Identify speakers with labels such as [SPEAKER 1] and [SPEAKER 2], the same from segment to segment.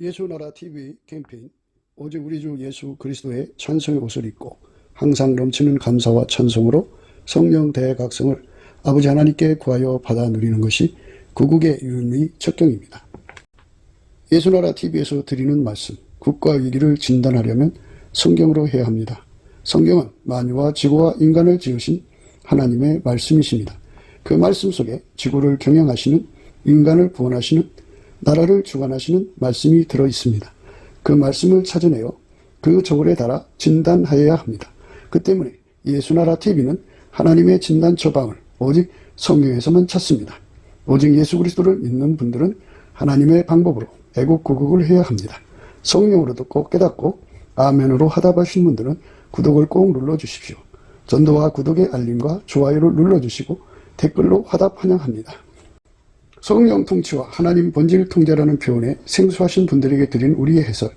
[SPEAKER 1] 예수나라 TV 캠페인 오직 우리 주 예수 그리스도의 찬송의 옷을 입고 항상 넘치는 감사와 찬송으로 성령 대각성을 아버지 하나님께 구하여 받아 누리는 것이 구국의 유일무이 척경입니다. 예수나라 TV에서 드리는 말씀, 국가 위기를 진단하려면 성경으로 해야 합니다. 성경은 만유와 지구와 인간을 지으신 하나님의 말씀이십니다. 그 말씀 속에 지구를 경영하시는, 인간을 구원하시는, 나라를 주관하시는 말씀이 들어있습니다. 그 말씀을 찾아내어 그 저울에 달아 진단하여야 합니다. 그 때문에 예수나라 TV는 하나님의 진단 처방을 오직 성경에서만 찾습니다. 오직 예수 그리스도를 믿는 분들은 하나님의 방법으로 애국구국을 해야 합니다. 성령으로 듣고 깨닫고 아멘으로 화답하신 분들은 구독을 꼭 눌러주십시오. 전도와 구독의 알림과 좋아요를 눌러주시고 댓글로 화답 환영합니다. 성령 통치와 하나님 본질 통제라는 표현에 생소하신 분들에게 드린 우리의 해설,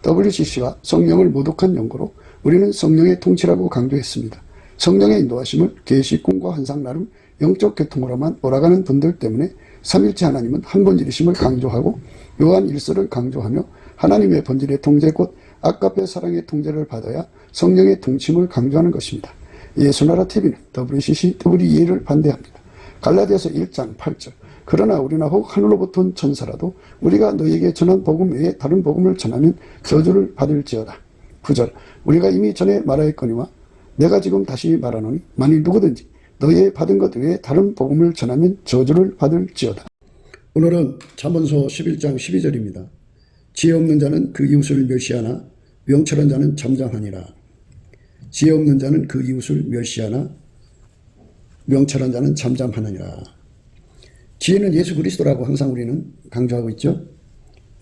[SPEAKER 1] WCC가 성령을 모독한 연고로 우리는 성령의 통치라고 강조했습니다. 성령의 인도하심을 계시, 꿈과 환상 나름 영적 계통으로만 몰아가는 분들 때문에 삼일체 하나님은 한 본질이심을 강조하고 요한 1서를 강조하며 하나님의 본질의 통제 곧 아까페 사랑의 통제를 받아야 성령의 통치임을 강조하는 것입니다. 예수나라 TV는 WCC, WEA를 반대합니다. 갈라디아서 1장 8절 그러나 우리나 혹 하늘로부터 온 천사라도 우리가 너희에게 전한 복음 외에 다른 복음을 전하면 저주를 받을지어다. 9절 우리가 이미 전에 말하였거니와 내가 지금 다시 말하노니 만일 누구든지 너희의 받은 것 외에 다른 복음을 전하면 저주를 받을지어다. 오늘은 잠언서 11장 12절입니다. 지혜 없는 자는 그 이웃을 멸시하나 명철한 자는 잠잠하니라. 지혜 없는 자는 그 이웃을 멸시하나 명철한 자는 잠잠하느니라. 지혜는 예수 그리스도라고 항상 우리는 강조하고 있죠.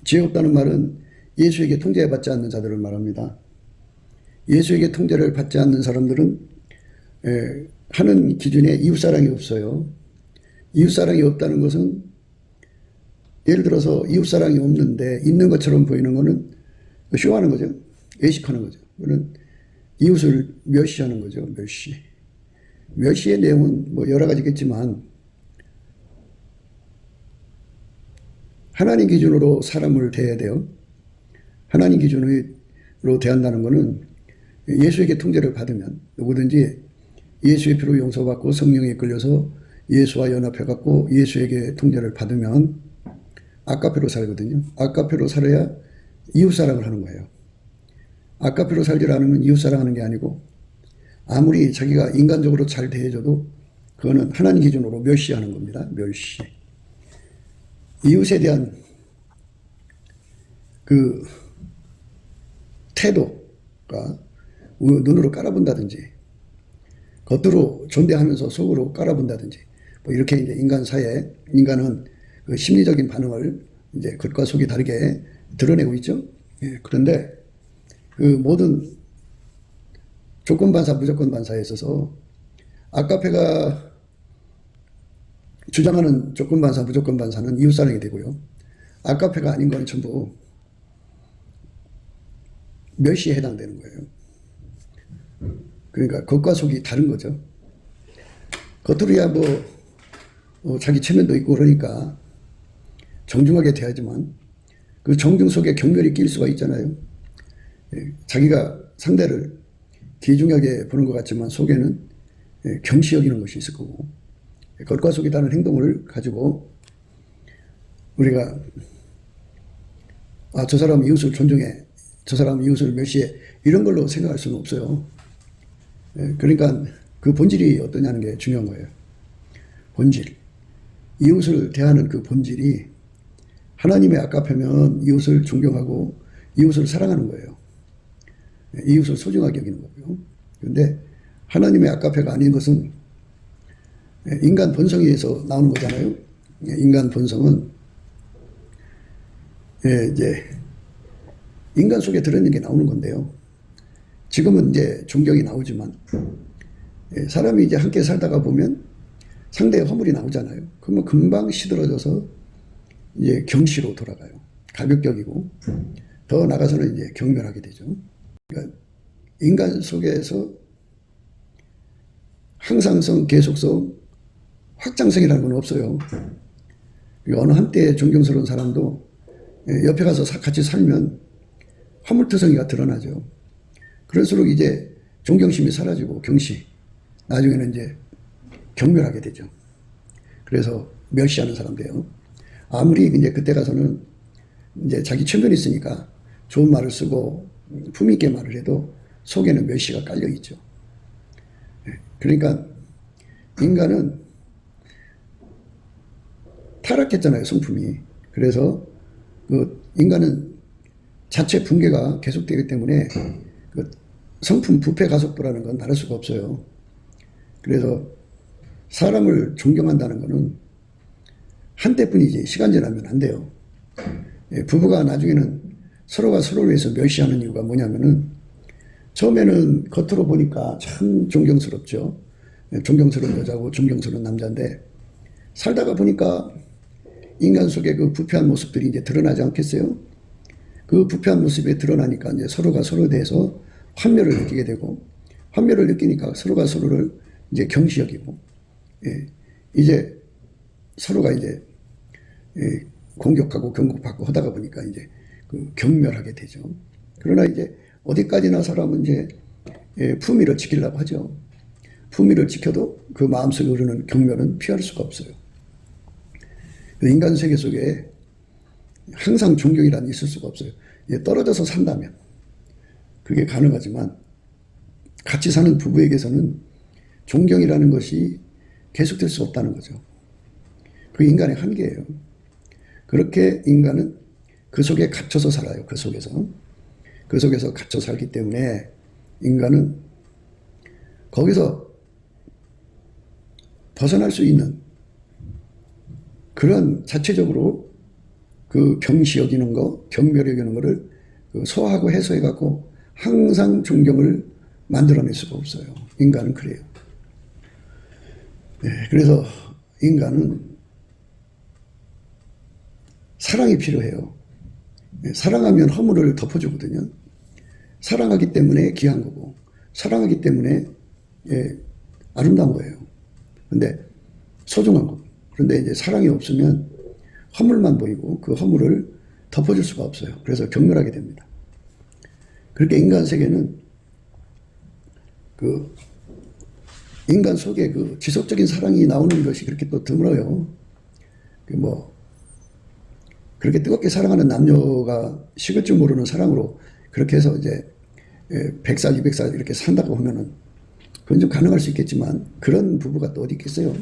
[SPEAKER 1] 지혜 없다는 말은 예수에게 통제받지 않는 자들을 말합니다. 예수에게 통제를 받지 않는 사람들은 하는 기준에 이웃사랑이 없어요. 이웃사랑이 없다는 것은 예를 들어서 이웃사랑이 없는데 있는 것처럼 보이는 것은 쇼하는 거죠. 외식하는 거죠. 그는 이웃을 멸시하는 거죠. 멸시. 멸시의 내용은 뭐 여러 가지겠지만 하나님 기준으로 사람을 대해야 돼요. 하나님 기준으로 대한다는 것은 예수에게 통제를 받으면 누구든지 예수의 피로 용서받고 성령에 끌려서 예수와 연합해갖고 예수에게 통제를 받으면 아까페로 살거든요. 아까페로 살아야 이웃사랑을 하는 거예요. 아까페로 살지 않으면 이웃사랑하는 게 아니고 아무리 자기가 인간적으로 잘 대해줘도 그거는 하나님 기준으로 멸시하는 겁니다. 멸시. 이웃에 대한 그 태도가 눈으로 깔아본다든지 겉으로 존대하면서 속으로 깔아본다든지 뭐 이렇게 이제 인간 사회, 인간은 그 심리적인 반응을 이제 겉과 속이 다르게 드러내고 있죠. 예, 그런데 그 모든 조건반사, 무조건반사에 있어서 아까페가 주장하는 조건반사, 무조건반사는 이웃사랑이 되고요. 아까페가 아닌 건 전부 멸시에 해당되는 거예요. 그러니까 겉과 속이 다른 거죠. 겉으로야 자기 체면도 있고 그러니까 정중하게 대하지만 그 정중 속에 경멸이 낄 수가 있잖아요. 자기가 상대를 귀중하게 보는 것 같지만 속에는 경시 여기는 것이 있을 거고 겉과 속이 다른 행동을 가지고 우리가 저 사람 이웃을 존중해, 저 사람 이웃을 멸시해 이런 걸로 생각할 수는 없어요. 그러니까 그 본질이 어떠냐는 게 중요한 거예요. 본질. 이웃을 대하는 그 본질이 하나님의 아까페면 이웃을 존경하고 이웃을 사랑하는 거예요. 이웃을 소중하게 여기는 거고요. 그런데 하나님의 아까페가 아닌 것은 인간 본성에서 나오는 거잖아요. 인간 본성은 이제 인간 속에 들어있는 게 나오는 건데요. 지금은 이제 존경이 나오지만 사람이 이제 함께 살다가 보면 상대의 허물이 나오잖아요. 그러면 금방 시들어져서 이제 경시로 돌아가요. 가볍게 여기고 더 나가서는 이제 경멸하게 되죠. 그러니까 인간 속에서 항상성, 계속성, 확장성이라는 건 없어요. 어느 한때 존경스러운 사람도 옆에 가서 같이 살면 화물투성이가 드러나죠. 그럴수록 이제 존경심이 사라지고 경시, 나중에는 이제 경멸하게 되죠. 그래서 멸시하는 사람 돼요. 아무리 이제 그때 가서는 이제 자기 천변이 있으니까 좋은 말을 쓰고 품위 있게 말을 해도 속에는 멸시가 깔려 있죠. 그러니까 인간은 타락했잖아요, 성품이. 그래서 그 인간은 자체 붕괴가 계속되기 때문에 그 성품 부패 가속도라는 건 다를 수가 없어요. 그래서 사람을 존경한다는 것은 한때뿐이지 시간 지나면 안 돼요. 부부가 나중에는 서로가 서로를 위해서 멸시하는 이유가 뭐냐면은 처음에는 겉으로 보니까 참 존경스럽죠. 존경스러운 여자고 존경스러운 남자인데 살다가 보니까 인간 속에 그 부패한 모습들이 이제 드러나지 않겠어요? 그 부패한 모습이 드러나니까 이제 서로가 서로에 대해서 환멸을 느끼게 되고 환멸을 느끼니까 서로가 서로를 이제 경시 여기고 이제 서로가 이제 공격하고 경고받고 하다가 보니까 이제 그 경멸하게 되죠. 그러나 이제 어디까지나 사람은 이제 품위를 지키려고 하죠. 품위를 지켜도 그 마음속에 흐르는 경멸은 피할 수가 없어요. 인간 세계 속에 항상 존경이란 있을 수가 없어요. 떨어져서 산다면 그게 가능하지만 같이 사는 부부에게서는 존경이라는 것이 계속될 수 없다는 거죠. 그 인간의 한계예요. 그렇게 인간은 그 속에 갇혀서 살아요. 그 속에서 갇혀 살기 때문에 인간은 거기서 벗어날 수 있는 그런 자체적으로 그 경시 여기는 거, 경멸 여기는 거를 소화하고 해소해 갖고 항상 존경을 만들어낼 수가 없어요. 인간은 그래요. 그래서 인간은 사랑이 필요해요. 사랑하면 허물을 덮어주거든요. 사랑하기 때문에 귀한 거고, 사랑하기 때문에 아름다운 거예요. 근데 소중한 거. 그런데 이제 사랑이 없으면 허물만 보이고 그 허물을 덮어줄 수가 없어요. 그래서 경멸하게 됩니다. 그렇게 인간 세계는 그 인간 속에 그 지속적인 사랑이 나오는 것이 그렇게 또 드물어요. 그렇게 뜨겁게 사랑하는 남녀가 식을 줄 모르는 사랑으로 그렇게 해서 이제 100살, 200살 이렇게 산다고 하면은 그건 좀 가능할 수 있겠지만 그런 부부가 또 어디 있겠어요?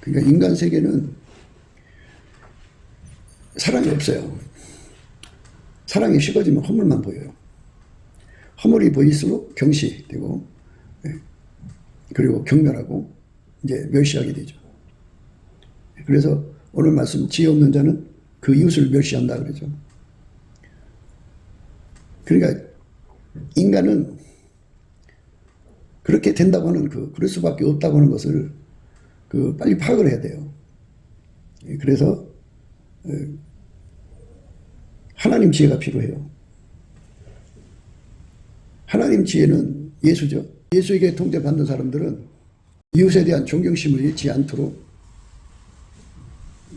[SPEAKER 1] 그러니까 인간 세계는 사랑이 없어요. 사랑이 식어지면 허물만 보여요. 허물이 보일수록 경시되고 그리고 경멸하고 이제 멸시하게 되죠. 그래서 오늘 말씀 지혜 없는 자는 그 이웃을 멸시한다 그러죠. 그러니까 인간은 그렇게 된다고 하는 그럴 수밖에 없다고 하는 것을 빨리 파악을 해야 돼요. 그래서 하나님 지혜가 필요해요. 하나님 지혜는 예수죠. 예수에게 통제받는 사람들은 이웃에 대한 존경심을 잃지 않도록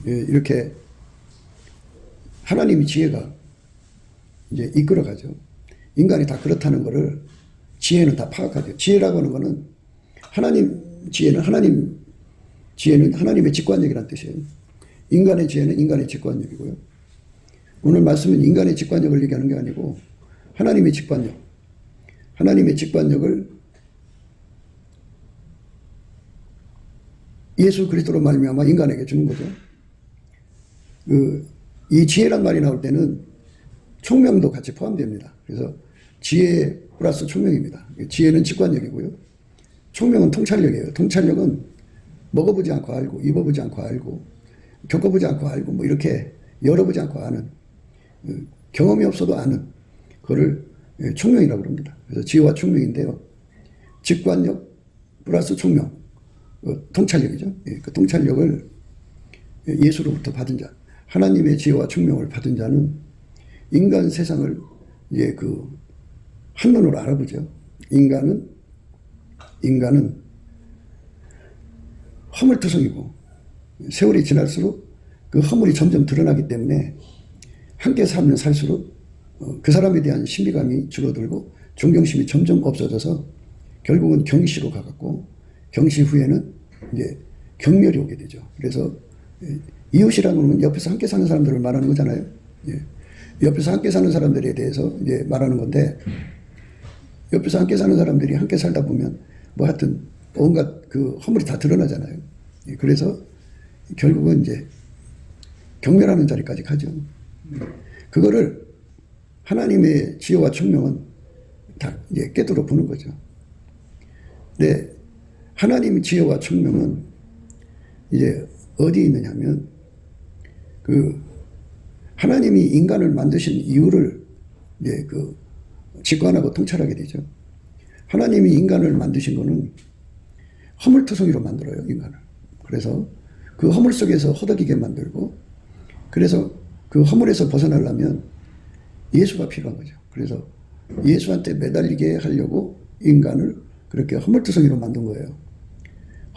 [SPEAKER 1] 이렇게 하나님의 지혜가 이제 이끌어가죠. 인간이 다 그렇다는 것을 지혜는 다 파악하죠. 지혜라고 하는 것은 하나님 지혜는 하나님의 직관력이라는 뜻이에요. 인간의 지혜는 인간의 직관력이고요. 오늘 말씀은 인간의 직관력을 얘기하는 게 아니고 하나님의 직관력을 예수 그리스도로 말미암아 인간에게 주는 거죠. 이 지혜란 말이 나올 때는 총명도 같이 포함됩니다. 그래서 지혜 플러스 총명입니다. 지혜는 직관력이고요. 총명은 통찰력이에요. 통찰력은 먹어보지 않고 알고, 입어보지 않고 알고, 겪어보지 않고 알고, 뭐 이렇게 열어보지 않고 아는, 경험이 없어도 아는, 그거를 총명이라고 합니다. 그래서 지혜와 총명인데요. 직관력 플러스 총명, 통찰력이죠. 그 통찰력을 예수로부터 받은 자, 하나님의 지혜와 총명을 받은 자는 인간 세상을 이제 한눈으로 알아보죠. 인간은 허물투성이고 세월이 지날수록 그 허물이 점점 드러나기 때문에 함께 살면 살수록 그 사람에 대한 신비감이 줄어들고 존경심이 점점 없어져서 결국은 경시로 가갖고 경시 후에는 이제 경멸이 오게 되죠. 그래서 이웃이라는 건 옆에서 함께 사는 사람들을 말하는 거잖아요. 예. 옆에서 함께 사는 사람들에 대해서 이제 말하는 건데, 옆에서 함께 사는 사람들이 함께 살다 보면 뭐 하여튼 온갖 그 허물이 다 드러나잖아요. 예. 그래서 결국은 이제 경멸하는 자리까지 가죠. 그거를 하나님의 지혜와 총명은 다 이제 깨달아 보는 거죠. 근데 하나님의 지혜와 총명은 이제 어디 있느냐면, 그 하나님이 인간을 만드신 이유를 이제 그 직관하고 통찰하게 되죠. 하나님이 인간을 만드신 거는 허물투성이로 만들어요, 인간을. 그래서 그 허물 속에서 허덕이게 만들고, 그래서 그 허물에서 벗어나려면 예수가 필요한 거죠. 그래서 예수한테 매달리게 하려고 인간을 그렇게 허물투성이로 만든 거예요.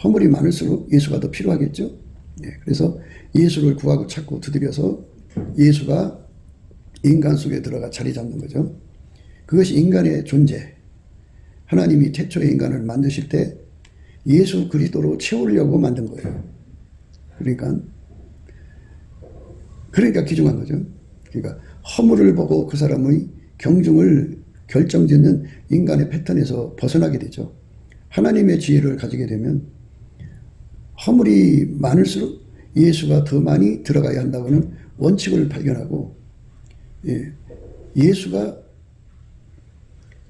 [SPEAKER 1] 허물이 많을수록 예수가 더 필요하겠죠. 네, 그래서 예수를 구하고 찾고 두드려서 예수가 인간 속에 들어가 자리 잡는 거죠. 그것이 인간의 존재. 하나님이 태초에 인간을 만드실 때 예수 그리스도로 채우려고 만든 거예요. 그러니까 귀중한 거죠. 그러니까 허물을 보고 그 사람의 경중을 결정짓는 인간의 패턴에서 벗어나게 되죠. 하나님의 지혜를 가지게 되면 허물이 많을수록 예수가 더 많이 들어가야 한다고는 원칙을 발견하고, 예수가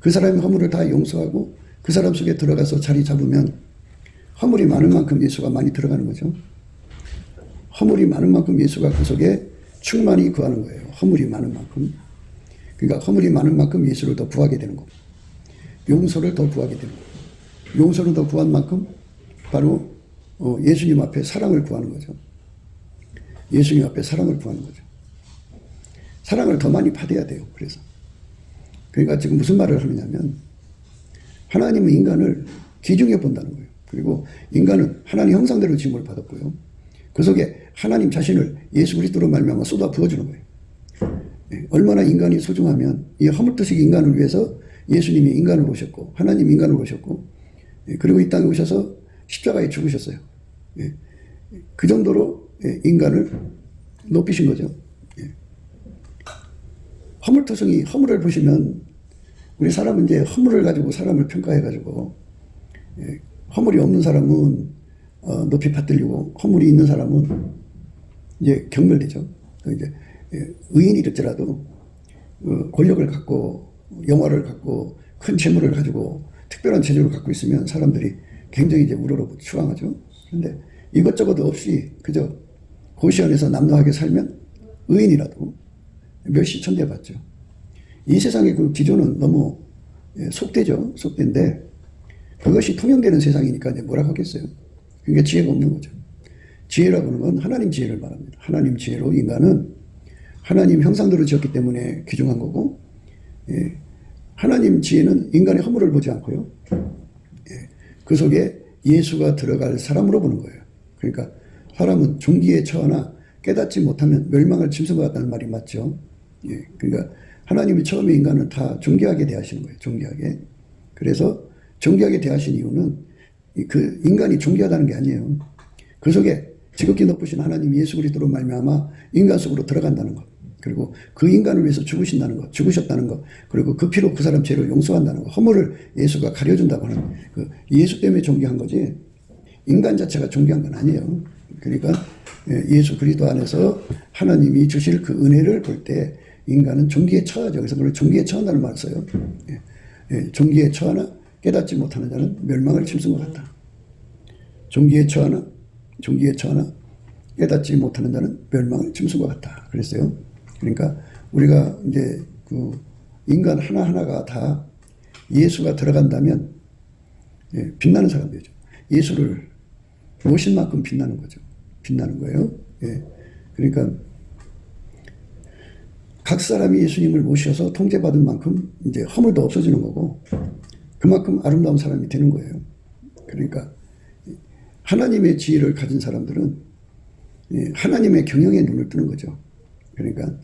[SPEAKER 1] 그 사람의 허물을 다 용서하고 그 사람 속에 들어가서 자리 잡으면 허물이 많은 만큼 예수가 많이 들어가는 거죠. 허물이 많은 만큼 예수가 그 속에 충만히 거하는 거예요. 허물이 많은 만큼. 그러니까 허물이 많은 만큼 예수를 더 구하게 되는 거고, 용서를 더 구하게 되는 거고, 용서를 더 구한 만큼 바로 예수님 앞에 사랑을 구하는 거죠. 예수님 앞에 사랑을 구하는 거죠. 사랑을 더 많이 받아야 돼요. 그러니까 지금 무슨 말을 하느냐면, 하나님은 인간을 귀중해 본다는 거예요. 그리고 인간은 하나님 형상대로 지음을 받았고요. 그 속에 하나님 자신을 예수 그리스도로 말미암아 쏟아 부어주는 거예요. 얼마나 인간이 소중하면 이 허물투식 인간을 위해서 예수님이 인간으로 오셨고, 하나님 인간으로 오셨고, 그리고 이 땅에 오셔서 십자가에 죽으셨어요. 그 정도로 인간을 높이신 거죠. 허물투성이, 허물을 보시면 우리 사람은 이제 허물을 가지고 사람을 평가해가지고, 허물이 없는 사람은 높이 받들리고 허물이 있는 사람은 이제 경멸되죠. 이제 의인이랄지라도 권력을 갖고 영화를 갖고 큰 재물을 가지고 특별한 재주를 갖고 있으면 사람들이 굉장히 이제 우러러 추앙하죠. 그런데 이것저것 없이 그저 고시원에서 남노하게 살면 의인이라도 멸시 천대받죠. 이 세상의 그 기조는 너무 속되죠. 속된데 그것이 통용되는 세상이니까 이제 뭐라고 하겠어요. 그게 지혜가 없는 거죠. 지혜라고 하는 건 하나님 지혜를 말합니다. 하나님 지혜로 인간은 하나님 형상대로 지었기 때문에 귀중한 거고, 하나님 지혜는 인간의 허물을 보지 않고요. 그 속에 예수가 들어갈 사람으로 보는 거예요. 그러니까 사람은 종기에 처하나 깨닫지 못하면 멸망을 짐승 것 같다는 말이 맞죠. 그러니까 하나님이 처음에 인간을 다 존귀하게 대하시는 거예요. 존귀하게. 그래서 존귀하게 대하신 이유는 그 인간이 존귀하다는 게 아니에요. 그 속에 지극히 높으신 하나님 예수 그리스도로 말미암아 인간 속으로 들어간다는 것, 그리고 그 인간을 위해서 죽으신다는 것, 죽으셨다는 것, 그리고 그 피로 그 사람 죄를 용서한다는 것, 허물을 예수가 가려준다고 하는 그 예수 때문에 존귀한 거지 인간 자체가 존귀한 건 아니에요. 그러니까 예수 그리스도 안에서 하나님이 주실 그 은혜를 볼 때 인간은 존귀에 처하죠. 그래서 그걸 존귀에 처한다는 말을 써요. 존귀에 처하나 깨닫지 못하는 자는 멸망을 짐승 것 같다. 존귀에 처하나 깨닫지 못하는 자는 멸망을 짐승 것 같다. 그랬어요. 그러니까 우리가 이제 그 인간 하나하나가 다 예수가 들어간다면 빛나는 사람들이죠. 예수를 모신 만큼 빛나는 거죠. 빛나는 거예요. 그러니까 각 사람이 예수님을 모셔서 통제받은 만큼 이제 허물도 없어지는 거고, 그만큼 아름다운 사람이 되는 거예요. 그러니까 하나님의 지혜를 가진 사람들은 하나님의 경영에 눈을 뜨는 거죠. 그러니까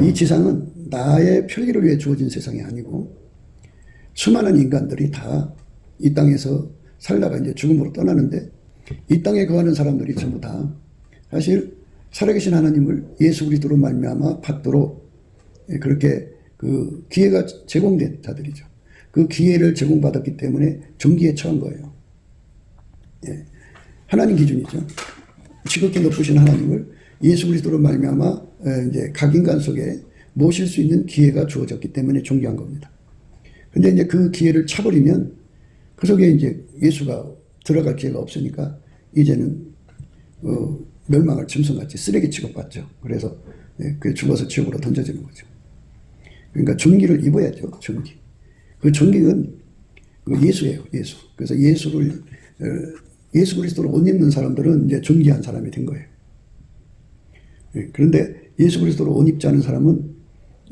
[SPEAKER 1] 이 지상은 나의 편리를 위해 주어진 세상이 아니고 수많은 인간들이 다 이 땅에서 살다가 이제 죽음으로 떠나는데 이 땅에 거하는 사람들이 전부 다 사실 살아계신 하나님을 예수 그리스도로 말미암아 받도록 그렇게 그 기회가 제공된 자들이죠. 그 기회를 제공받았기 때문에 종기에 처한 거예요. 예. 하나님 기준이죠. 지극히 높으신 하나님을 예수 그리스도로 말미암아 이제 각 인간 속에 모실 수 있는 기회가 주어졌기 때문에 존귀한 겁니다. 근데 이제 그 기회를 차버리면 그 속에 이제 예수가 들어갈 기회가 없으니까 이제는 멸망할 짐승같이 쓰레기 취급받죠. 그래서 그 죽어서 지옥으로 던져지는 거죠. 그러니까 존귀를 입어야죠. 존귀. 그 존귀는 예수예요. 예수. 그래서 예수 그리스도를 옷 입는 사람들은 이제 존귀한 사람이 된 거예요. 그런데 예수 그리스도를 옷 입지 않은 사람은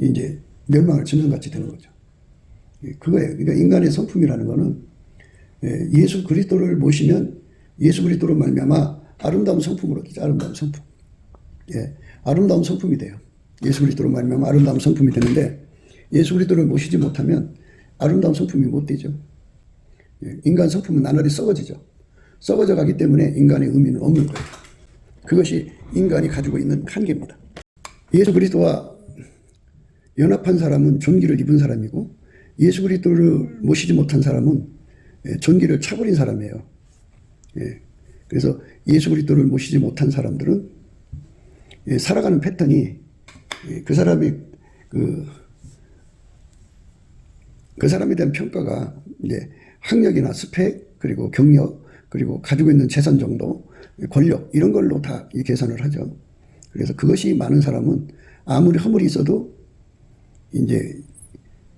[SPEAKER 1] 이제 멸망할 짐승같이 되는 거죠. 그거예요. 그러니까 인간의 성품이라는 거는 예수 그리스도를 모시면 예수 그리스도로 말미암아 아름다운 성품으로 되죠. 아름다운 성품. 예, 아름다운 성품이 돼요. 예수 그리스도로 말미암아 아름다운 성품이 되는데 예수 그리스도를 모시지 못하면 아름다운 성품이 못 되죠. 예, 인간 성품은 나날이 썩어지죠. 썩어져 가기 때문에 인간의 의미는 없는 거예요. 그것이 인간이 가지고 있는 한계입니다. 예수 그리스도와 연합한 사람은 존귀를 입은 사람이고 예수 그리스도를 모시지 못한 사람은 존귀를 차버린 사람이에요. 예. 그래서 예수 그리스도를 모시지 못한 사람들은 살아가는 패턴이 그 사람이 그 사람에 대한 평가가 이제 학력이나 스펙 그리고 경력 그리고 가지고 있는 재산 정도 권력 이런 걸로 다 계산을 하죠. 그래서 그것이 많은 사람은 아무리 허물이 있어도 이제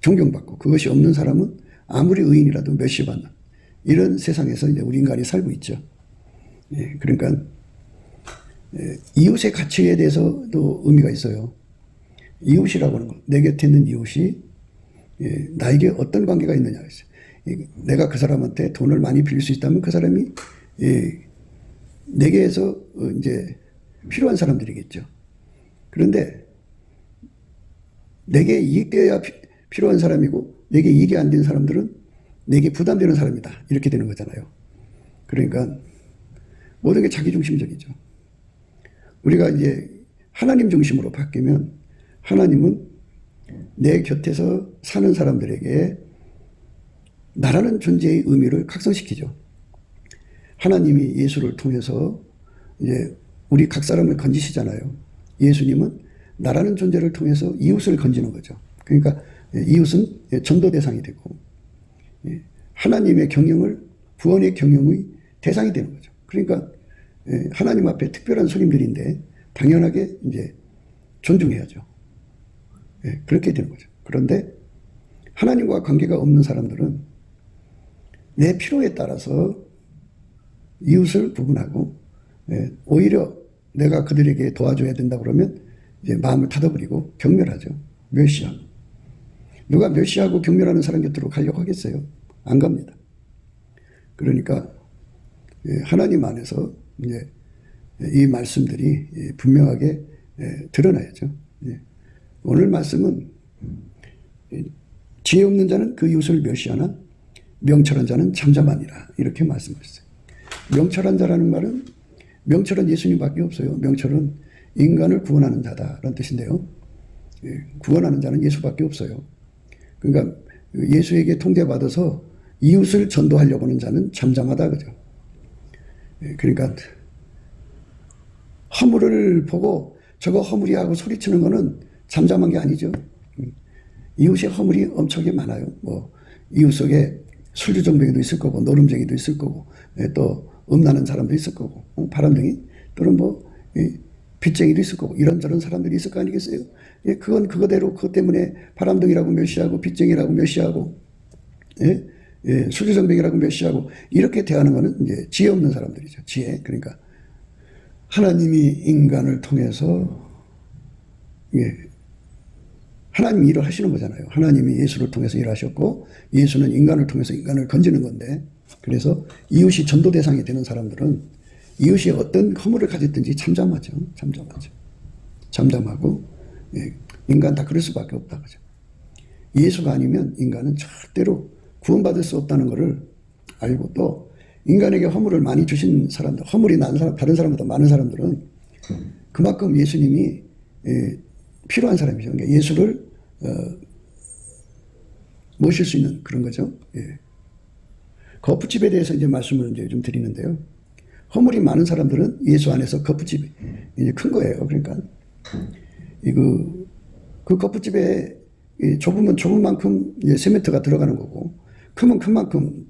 [SPEAKER 1] 존경받고 그것이 없는 사람은 아무리 의인이라도 멸시받는 이런 세상에서 이제 우리 인간이 살고 있죠. 예, 그러니까 이웃의 가치에 대해서도 의미가 있어요. 이웃이라고 하는 것, 내 곁에 있는 이웃이 나에게 어떤 관계가 있느냐. 내가 그 사람한테 돈을 많이 빌릴 수 있다면 그 사람이 내게서 이제 필요한 사람들이겠죠. 그런데 내게 이익되어야 필요한 사람이고 내게 이익이 안 되는 사람들은 내게 부담되는 사람이다. 이렇게 되는 거잖아요. 그러니까 모든 게 자기중심적이죠. 우리가 이제 하나님 중심으로 바뀌면 하나님은 내 곁에서 사는 사람들에게 나라는 존재의 의미를 각성시키죠. 하나님이 예수를 통해서 이제 우리 각 사람을 건지시잖아요. 예수님은 나라는 존재를 통해서 이웃을 건지는 거죠. 그러니까 이웃은 전도 대상이 되고 하나님의 경영을 구원의 경영의 대상이 되는 거죠. 그러니까 하나님 앞에 특별한 손님들인데 당연하게 이제 존중해야죠. 그렇게 되는 거죠. 그런데 하나님과 관계가 없는 사람들은 내 필요에 따라서 이웃을 구분하고 오히려 내가 그들에게 도와줘야 된다 그러면 이제 마음을 닫아버리고 경멸하죠. 멸시하고. 누가 멸시하고 경멸하는 사람 곁으로 가려고 하겠어요? 안 갑니다. 그러니까 하나님 안에서 이제 이 말씀들이 분명하게 드러나야죠. 오늘 말씀은 지혜 없는 자는 그 이웃을 멸시하나 명철한 자는 잠잠하니라 이렇게 말씀하셨어요. 명철한 자라는 말은 명철은 예수님밖에 없어요. 명철은 인간을 구원하는 자다라는 뜻인데요. 구원하는 자는 예수밖에 없어요. 그러니까 예수에게 통제받아서 이웃을 전도하려고 하는 자는 잠잠하다 그죠. 그러니까 허물을 보고 저거 허물이 하고 소리치는 거는 잠잠한 게 아니죠. 이웃의 허물이 엄청나게 많아요. 뭐 이웃 속에 술주정뱅이도 있을 거고 노름쟁이도 있을 거고 또 음란한 사람도 있을 거고 바람둥이 또는 뭐 빚쟁이도 있을 거고 이런저런 사람들이 있을 거 아니겠어요. 그건 그거대로 그것 때문에 바람둥이라고 멸시하고 빚쟁이라고 멸시하고 술주정뱅이라고 멸시하고 이렇게 대하는 거는 이제 지혜 없는 사람들이죠. 지혜. 그러니까 하나님이 인간을 통해서 하나님이 일을 하시는 거잖아요. 하나님이 예수를 통해서 일하셨고 예수는 인간을 통해서 인간을 건지는 건데 그래서 이웃이 전도 대상이 되는 사람들은 이웃이 어떤 허물을 가졌든지 잠잠하죠. 잠잠하고 인간 다 그럴 수밖에 없다. 그죠? 예수가 아니면 인간은 절대로 구원받을 수 없다는 것을 알고, 또 인간에게 허물을 많이 주신 사람들, 허물이 난 사람, 다른 사람보다 많은 사람들은 그만큼 예수님이 필요한 사람이죠. 그러니까 예수를 모실 수 있는 그런 거죠. 예. 거푸집에 대해서 이제 말씀을 이제 좀 드리는데요. 허물이 많은 사람들은 예수 안에서 거푸집이 이제 큰 거예요. 그러니까 그 거푸집에 좁으면 좁은 만큼 이제 세멘트가 들어가는 거고, 크면 큰 만큼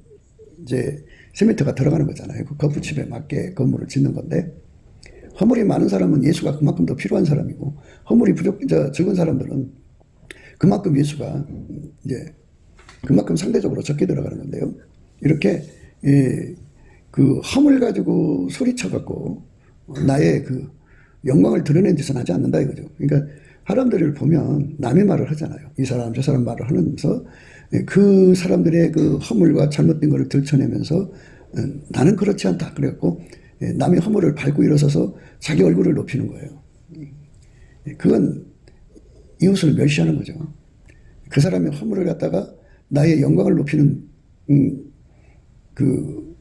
[SPEAKER 1] 이제 세멘트가 들어가는 거잖아요. 그 거푸집에 맞게 건물을 짓는 건데, 허물이 많은 사람은 예수가 그만큼 더 필요한 사람이고, 허물이 적은 사람들은 그만큼 예수가 이제 그만큼 상대적으로 적게 들어가는 건데요. 이렇게 그 허물 가지고 소리쳐갖고 나의 그 영광을 드러낸 짓은 하지 않는다 이거죠. 그러니까 사람들을 보면 남의 말을 하잖아요. 이 사람 저 사람 말을 하면서 그 사람들의 그 허물과 잘못된 것을 들춰내면서 나는 그렇지 않다. 그래갖고 남의 허물을 밟고 일어서서 자기 얼굴을 높이는 거예요. 그건 이웃을 멸시하는 거죠. 그 사람의 허물을 갖다가 나의 영광을 높이는 그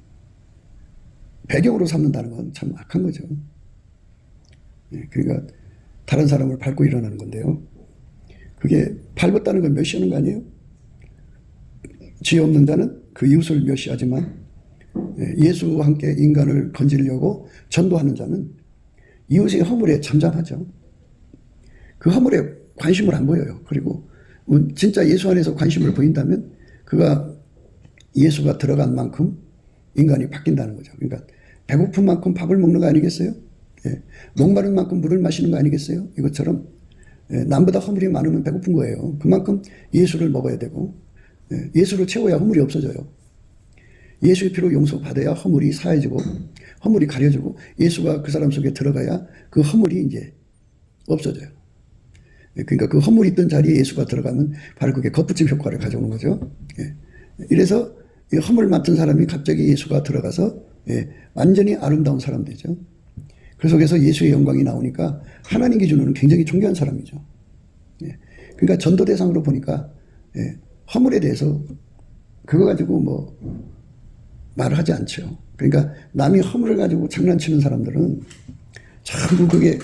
[SPEAKER 1] 배경으로 삼는다는 건 참 악한 거죠. 그러니까 다른 사람을 밟고 일어나는 건데요. 그게 밟았다는 건 멸시하는 거 아니에요? 지혜 없는 자는 그 이웃을 멸시하지만 예수와 함께 인간을 건지려고 전도하는 자는 이웃의 허물에 잠잠하죠. 그 허물에 관심을 안 보여요. 그리고 진짜 예수 안에서 관심을 보인다면 그가 예수가 들어간 만큼 인간이 바뀐다는 거죠. 그러니까 배고픈 만큼 밥을 먹는 거 아니겠어요? 목마른 만큼 물을 마시는 거 아니겠어요? 이것처럼 남보다 허물이 많으면 배고픈 거예요. 그만큼 예수를 먹어야 되고, 예수를 채워야 허물이 없어져요. 예수의 피로 용서받아야 허물이 사해지고, 허물이 가려지고, 예수가 그 사람 속에 들어가야 그 허물이 이제 없어져요. 그러니까 그 허물이 있던 자리에 예수가 들어가면 바로 그게 거푸집 효과를 가져오는 거죠. 이래서 이 허물 맡은 사람이 갑자기 예수가 들어가서 완전히 아름다운 사람 되죠. 그 속에서 예수의 영광이 나오니까 하나님 기준으로는 굉장히 존귀한 사람이죠. 그러니까 전도 대상으로 보니까 허물에 대해서 그거 가지고 뭐 말을 하지 않죠. 그러니까 남이 허물을 가지고 장난치는 사람들은 전부 그게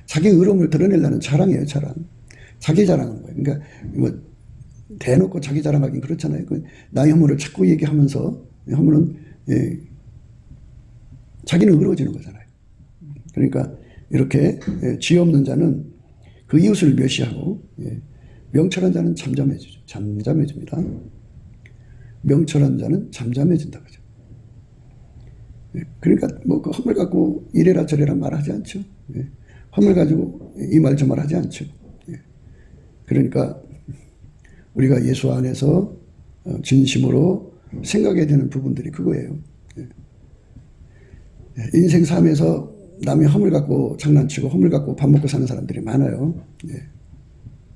[SPEAKER 1] 자기 의로움을 드러내려는 자랑이에요, 자랑. 자기 자랑하는 거예요. 그러니까 뭐 대놓고 자기 자랑하긴 그렇잖아요. 나의 허물을 자꾸 얘기하면서 허물은 자기는 의로워지는 거잖아요. 그러니까 이렇게 지혜 없는 자는 그 이웃을 멸시하고 명철한 자는 잠잠해지죠. 잠잠해집니다. 명철한 자는 잠잠해진다 그죠. 그러니까 뭐 그 허물 갖고 이래라 저래라 말하지 않죠. 허물 가지고 이 말 저 말 하지 않죠. 그러니까 우리가 예수 안에서 진심으로 생각해야 되는 부분들이 그거예요. 인생 삶에서 남의 허물 갖고 장난치고 허물 갖고 밥 먹고 사는 사람들이 많아요.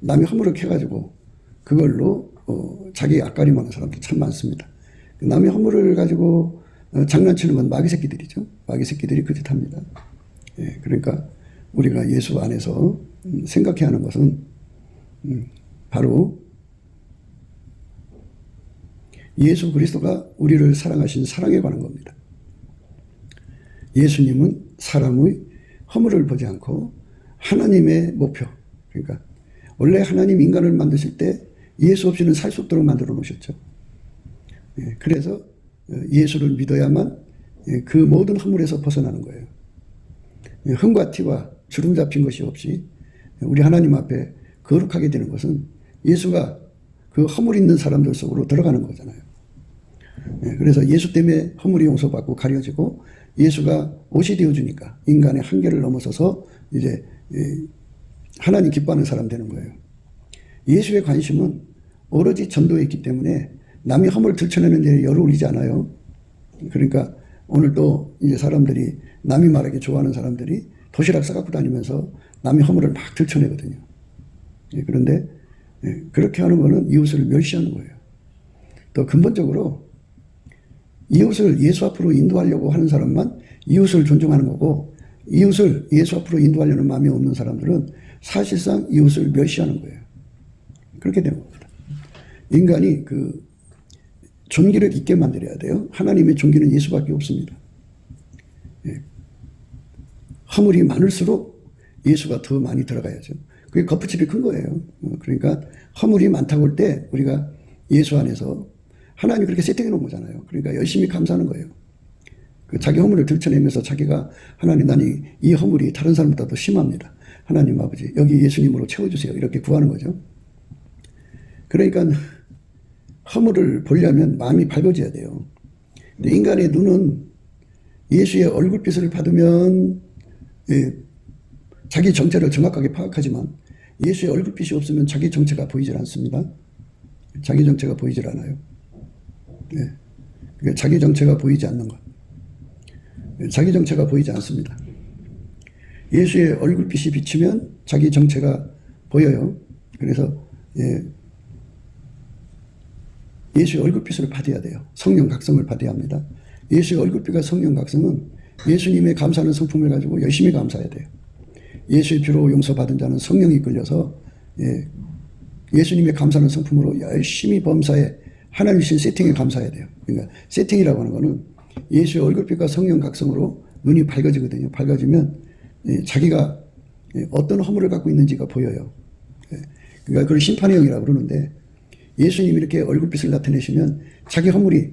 [SPEAKER 1] 남의 허물을 캐가지고 그걸로 자기 앞가림하는 사람들 참 많습니다. 남의 허물을 가지고 장난치는 건 마귀 새끼들이죠. 마귀 새끼들이 그 짓 합니다. 그러니까 우리가 예수 안에서 생각해야 하는 것은 바로 예수 그리스도가 우리를 사랑하신 사랑에 관한 겁니다. 예수님은 사람의 허물을 보지 않고 하나님의 목표, 그러니까 원래 하나님 인간을 만드실 때 예수 없이는 살 수 없도록 만들어 놓으셨죠. 그래서 예수를 믿어야만 그 모든 허물에서 벗어나는 거예요. 흠과 티와 주름 잡힌 것이 없이 우리 하나님 앞에 거룩하게 되는 것은 예수가 그 허물 있는 사람들 속으로 들어가는 거잖아요. 그래서 예수 때문에 허물이 용서받고 가려지고 예수가 옷이 되어주니까 인간의 한계를 넘어서서 이제 하나님 기뻐하는 사람 되는 거예요. 예수의 관심은 오로지 전도에 있기 때문에 남의 허물을 들춰내는 일에 열 올리지 않아요. 그러니까 오늘 또 이제 사람들이 남이 말하기 좋아하는 사람들이 도시락 싸갖고 다니면서 남의 허물을 막 들춰내거든요. 그런데 그렇게 하는 거는 이웃을 멸시하는 거예요. 또 근본적으로 이웃을 예수 앞으로 인도하려고 하는 사람만 이웃을 존중하는 거고, 이웃을 예수 앞으로 인도하려는 마음이 없는 사람들은 사실상 이웃을 멸시하는 거예요. 그렇게 되는 겁니다. 인간이 그 존귀를 있게 만들어야 돼요. 하나님의 존귀는 예수밖에 없습니다. 예. 허물이 많을수록 예수가 더 많이 들어가야죠. 그게 거푸집이 큰 거예요. 그러니까 허물이 많다고 할 때 우리가 예수 안에서 하나님이 그렇게 세팅해 놓은 거잖아요. 그러니까 열심히 감사하는 거예요. 그 자기 허물을 들춰내면서 자기가 하나님, 나는 이 허물이 다른 사람보다 더 심합니다. 하나님 아버지, 여기 예수님으로 채워주세요. 이렇게 구하는 거죠. 그러니까 허물을 보려면 마음이 밝아져야 돼요. 근데 인간의 눈은 예수의 얼굴빛을 받으면 자기 정체를 정확하게 파악하지만 예수의 얼굴빛이 없으면 자기 정체가 보이질 않습니다. 자기 정체가 보이질 않아요. 네. 그러니까 자기 정체가 보이지 않는 것. 자기 정체가 보이지 않습니다. 예수의 얼굴빛이 비치면 자기 정체가 보여요. 그래서 예수의 얼굴빛을 받아야 돼요. 성령 각성을 받아야 합니다. 예수의 얼굴빛과 성령 각성은 예수님의 감사하는 성품을 가지고 열심히 감사해야 돼요. 예수의 피로 용서받은 자는 성령이 끌려서 예수님의 감사하는 성품으로 열심히 범사에 하나님 주신 세팅에 감사해야 돼요. 그러니까 세팅이라고 하는 거는 예수의 얼굴빛과 성령 각성으로 눈이 밝아지거든요. 밝아지면 자기가 어떤 허물을 갖고 있는지가 보여요. 그러니까 그걸 심판의 영이라고 그러는데 예수님이 이렇게 얼굴빛을 나타내시면 자기 허물이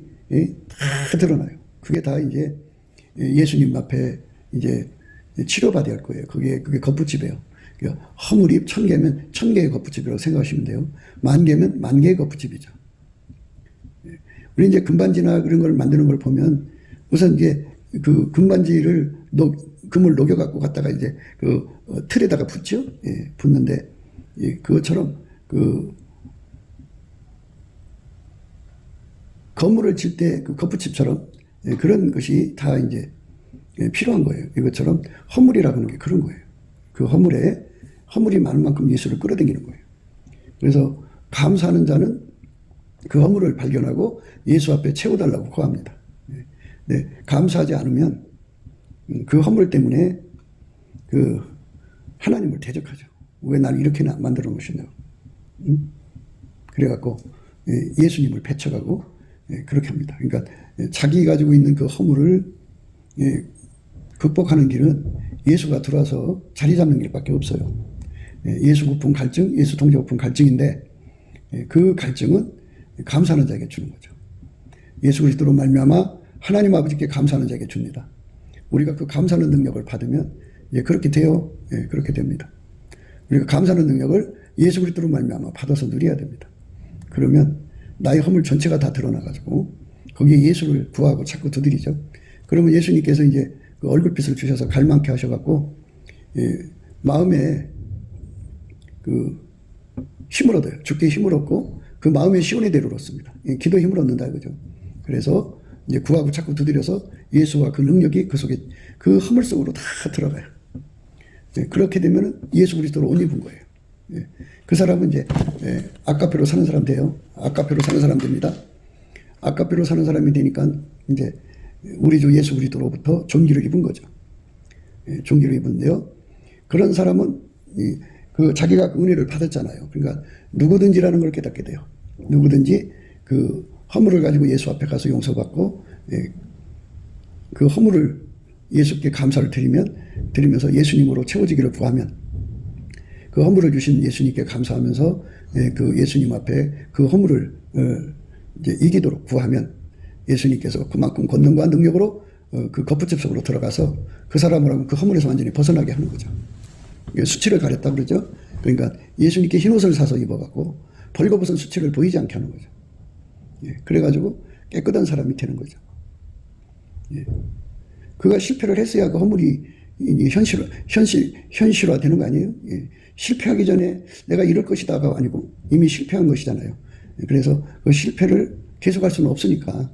[SPEAKER 1] 다 드러나요. 그게 다 이제 예수님 앞에 이제 치료받아야 할 거예요. 그게 거푸집이에요. 그러니까 허물이 1000개면 1000개의 거푸집이라고 생각하시면 돼요. 10,000개면 10,000개의 거푸집이죠. 우리 이제 금반지나 그런 걸 만드는 걸 보면 우선 이제 그 금반지를 금을 녹여갖고 갖다가 이제 그 틀에다가 붓죠. 붓는데 그것처럼 그 건물을 칠 때 그 거푸집처럼 그런 것이 다 이제 필요한 거예요. 이것처럼 허물이라고 하는 게 그런 거예요. 그 허물이 많은 만큼 예수를 끌어당기는 거예요. 그래서 감사하는 자는 그 허물을 발견하고 예수 앞에 채워달라고 구합니다. 네, 감사하지 않으면 그 허물 때문에 그 하나님을 대적하죠. 왜 나를 이렇게 만들어 놓으셨냐고. 그래갖고 예수님을 배척하고 그렇게 합니다. 그러니까 자기 가지고 있는 그 허물을 극복하는 길은 예수가 들어와서 자리 잡는 길밖에 없어요. 예수 고품 갈증, 예수 통제 고품 갈증인데 그 갈증은 감사하는 자에게 주는 거죠. 예수 그리스도로 말미암아 하나님 아버지께 감사하는 자에게 줍니다. 우리가 그 감사하는 능력을 받으면 그렇게 돼요. 그렇게 됩니다. 우리가 감사하는 능력을 예수 그리스도로 말미암아 받아서 누려야 됩니다. 그러면 나의 허물 전체가 다 드러나가지고 거기에 예수를 구하고 자꾸 두드리죠. 그러면 예수님께서 이제 그 얼굴빛을 주셔서 갈망케 하셔갖고 마음에 그 힘을 얻어요. 주께 힘을 얻고 그 마음의 시온의 대로 얻습니다. 기도에 힘을 얻는다 이거죠. 그래서 이제 구하고 자꾸 두드려서 예수와 그 능력이 그 속에 그 허물 속으로 다 들어가요. 그렇게 되면 예수 그리스도로 옷 입은 거예요. 그 사람은 이제 아까페로 사는 사람 돼요. 아까페로 사는 사람 됩니다. 아까페로 사는 사람이 되니까 이제 우리 주 예수 그리스도로부터 존귀를 입은 거죠. 존귀를 입은데요. 그런 사람은 그 자기가 그 은혜를 받았잖아요. 그러니까 누구든지라는 걸 깨닫게 돼요. 누구든지 그 허물을 가지고 예수 앞에 가서 용서받고 그 허물을 예수께 감사를 드리면서 예수님으로 채워지기를 구하면 그 허물을 주신 예수님께 감사하면서 그 예수님 앞에 그 허물을 이제 이기도록 구하면 예수님께서 그만큼 권능과 능력으로 그 거푸집 속으로 들어가서 그 사람을 하면 그 허물에서 완전히 벗어나게 하는 거죠. 수치를 가렸다 그러죠. 그러니까 예수님께 흰옷을 사서 입어갖고 벌거벗은 수치를 보이지 않게 하는 거죠. 그래가지고 깨끗한 사람이 되는 거죠. 그가 실패를 했어야 그 허물이 현실화 되는 거 아니에요? 실패하기 전에 내가 이럴 것이다가 아니고 이미 실패한 것이잖아요. 그래서 그 실패를 계속할 수는 없으니까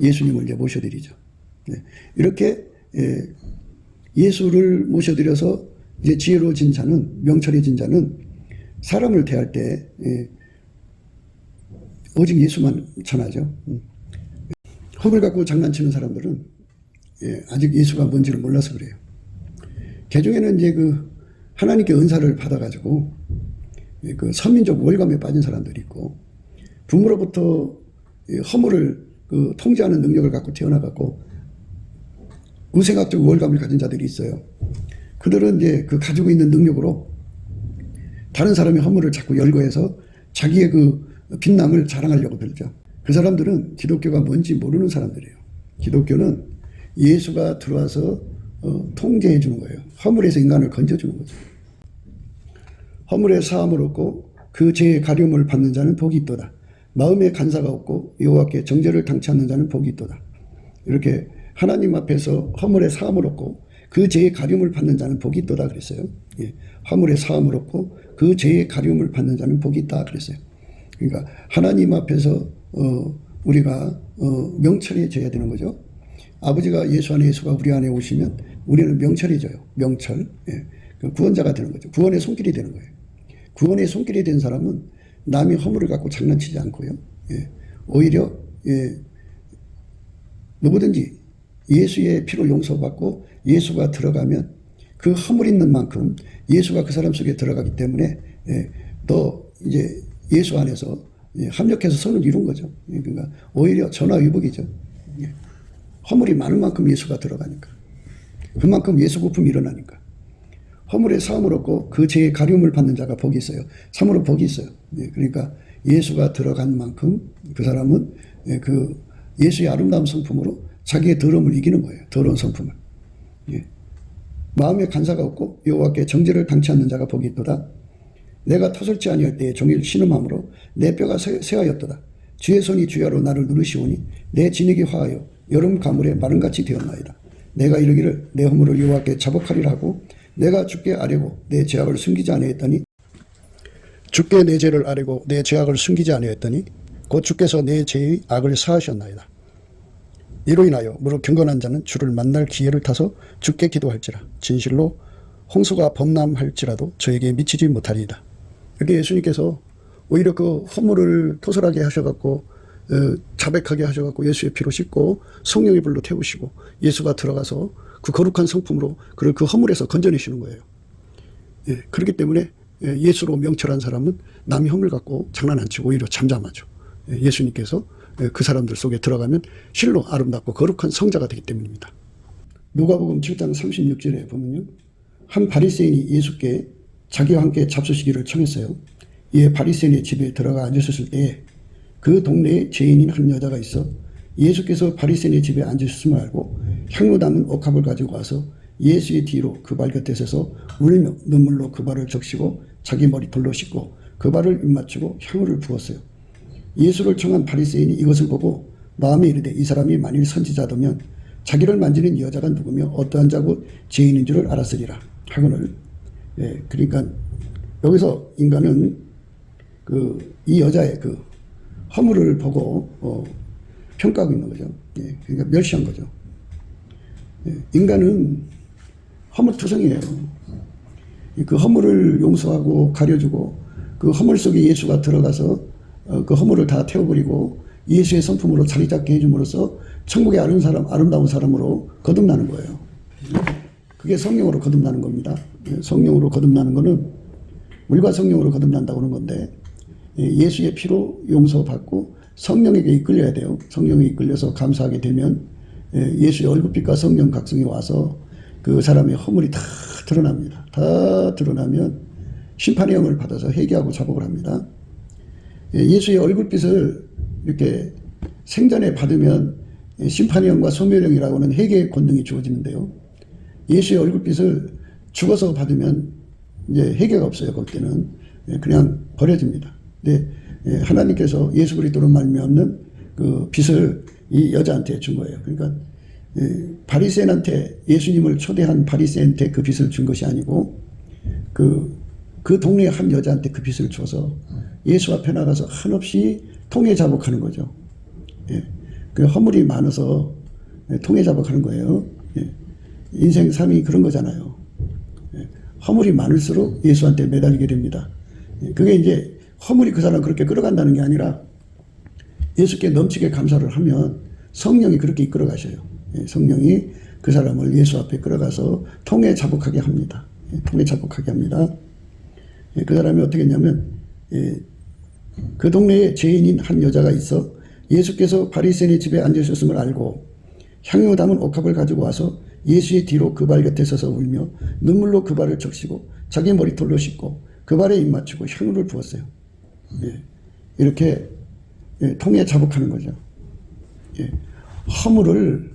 [SPEAKER 1] 예수님을 이제 모셔드리죠. 이렇게 예수를 모셔드려서 이제 지혜로워진 자는, 명철해진 자는 사람을 대할 때 오직 예수만 전하죠. 허물 갖고 장난치는 사람들은 아직 예수가 뭔지를 몰라서 그래요. 개중에는 이제 그 하나님께 은사를 받아가지고 그 선민족 우월감에 빠진 사람들이 있고, 부모로부터 허물을 그 통제하는 능력을 갖고 태어나갖고 우생학적 우월감을 가진 자들이 있어요. 그들은 이제 그 가지고 있는 능력으로 다른 사람의 허물을 자꾸 열거해서 자기의 그 빛남을 자랑하려고 들죠. 그 사람들은 기독교가 뭔지 모르는 사람들이에요. 기독교는 예수가 들어와서 통제해 주는 거예요. 허물에서 인간을 건져주는 거죠. 허물의 사함을 얻고 그 죄의 가려움을 받는 자는 복이 있도다. 마음에 간사가 없고 여호와께 정죄를 당치 않는 자는 복이 있도다. 이렇게 하나님 앞에서 허물의 사함을 얻고 그 죄의 가려움을 받는 자는 복이 있도다 그랬어요. 예. 허물의 사함을 얻고 그 죄의 가려움을 받는 자는 복이 있다 그랬어요. 그러니까 하나님 앞에서 우리가 명철해져야 되는 거죠. 아버지가 예수 안에, 예수가 우리 안에 오시면 우리는 명철해져요. 명철. 예. 구원자가 되는 거죠. 구원의 손길이 되는 거예요. 구원의 손길이 된 사람은 남의 허물을 갖고 장난치지 않고요. 예. 오히려 누구든지 예수의 피로 용서받고 예수가 들어가면 그 허물 있는 만큼 예수가 그 사람 속에 들어가기 때문에 더 이제 예수 안에서 합력해서 선을 이룬 거죠. 그러니까 오히려 전화위복이죠. 허물이 많은 만큼 예수가 들어가니까. 그만큼 예수 고품이 일어나니까. 허물의 사함을 얻고 그 죄의 가려움을 받는 자가 복이 있어요. 참으로 복이 있어요. 그러니까 예수가 들어간 만큼 그 사람은 그 예수의 아름다운 성품으로 자기의 더러움을 이기는 거예요. 더러운 성품을. 마음에 간사가 없고 여호와께 정죄를 당치 않는 자가 복이 있도다. 내가 터설지 아니할 때에 종일 신음함으로 내 뼈가 쇠하였도다. 주의 손이 주야로 나를 누르시오니 내 진액이 화하여 여름 가물에 마른같이 되었나이다. 내가 이르기를 내 허물을 여호와께 자복하리라 하고 내가 주께 아뢰고 내 죄악을 숨기지 아니했더니 주께 내 죄를 아뢰고 내 죄악을 숨기지 아니했더니 곧 주께서 내 죄의 악을 사하셨나이다. 이로 인하여 무릇 경건한 자는 주를 만날 기회를 타서 주께 기도할지라. 진실로 홍수가 범람할지라도 저에게 미치지 못하리이다. 이렇게 예수님께서 오히려 그 허물을 토설하게 하셔갖고 자백하게 하셔갖고 예수의 피로 씻고 성령의 불로 태우시고 예수가 들어가서 그 거룩한 성품으로 그를 그 허물에서 건져내시는 거예요. 그렇기 때문에 예수로 명철한 사람은 남의 허물 갖고 장난 안 치고 오히려 잠잠하죠. 예수님께서 그 사람들 속에 들어가면 실로 아름답고 거룩한 성자가 되기 때문입니다. 누가복음 7장 36절에 보면요. 한 바리새인이 예수께 자기와 함께 잡수시기를 청했어요. 이에 바리새인의 집에 들어가 앉으셨을 때에 그 동네에 죄인인 한 여자가 있어 예수께서 바리새인의 집에 앉으셨음을 알고 향유 담은 옥합을 가지고 와서 예수의 뒤로 그 발 곁에 서서 울며 눈물로 그 발을 적시고 자기 머리털로 씻고 그 발을 입맞추고 향유를 부었어요. 예수를 청한 바리새인이 이것을 보고 마음에 이르되 이 사람이 만일 선지자더면 자기를 만지는 이 여자가 누구며 어떠한 자고 죄인인 줄을 알았으리라 하거늘. 그러니까 여기서 인간은 이 여자의 그 허물을 보고 평가하고 있는 거죠. 그러니까 멸시한 거죠. 인간은 허물투성이에요. 그 허물을 용서하고 가려주고 그 허물 속에 예수가 들어가서 그 허물을 다 태워버리고 예수의 성품으로 자리 잡게 해줌으로써 천국의 아름다운 사람으로 거듭나는 거예요. 그게 성령으로 거듭나는 겁니다. 성령으로 거듭나는 거는 물과 성령으로 거듭난다고 하는 건데 예수의 피로 용서받고 성령에게 이끌려야 돼요. 성령에 이끌려서 감사하게 되면 예수의 얼굴빛과 성령 각성이 와서 그 사람의 허물이 다 드러납니다. 다 드러나면 심판의 영을 받아서 회개하고 자복을 합니다. 예수의 얼굴빛을 이렇게 생전에 받으면 심판의 영과 소멸의 영이라고 하는 회개의 권능이 주어지는데요. 예수의 얼굴빛을 죽어서 받으면 이제 회개가 없어요. 그때는 그냥 버려집니다. 근데 하나님께서 예수 그리스도로 말미암는 그 빛을 이 여자한테 준 거예요. 그러니까 바리새인한테 예수님을 초대한 바리새인한테 그 빛을 준 것이 아니고 그 동네 한 여자한테 그 빛을 줘서 예수 앞에 나가서 한없이 통해 자복하는 거죠. 그 허물이 많아서 통해 자복하는 거예요. 인생 삶이 그런 거잖아요. 허물이 많을수록 예수한테 매달리게 됩니다. 그게 이제 허물이 그 사람 그렇게 끌어간다는 게 아니라 예수께 넘치게 감사를 하면 성령이 그렇게 이끌어 가셔요. 성령이 그 사람을 예수 앞에 끌어가서 통해 자복하게 합니다. 통에 자복하게 합니다. 그 사람이 어떻게 했냐면 그 동네에 죄인인 한 여자가 있어 예수께서 바리새인의 집에 앉으셨음을 알고 향유 담은 옥합을 가지고 와서 예수의 뒤로 그 발 곁에 서서 울며 눈물로 그 발을 적시고 자기 머리털로 씻고 그 발에 입 맞추고 향유를 부었어요. 이렇게 통에 자복하는 거죠. 허물을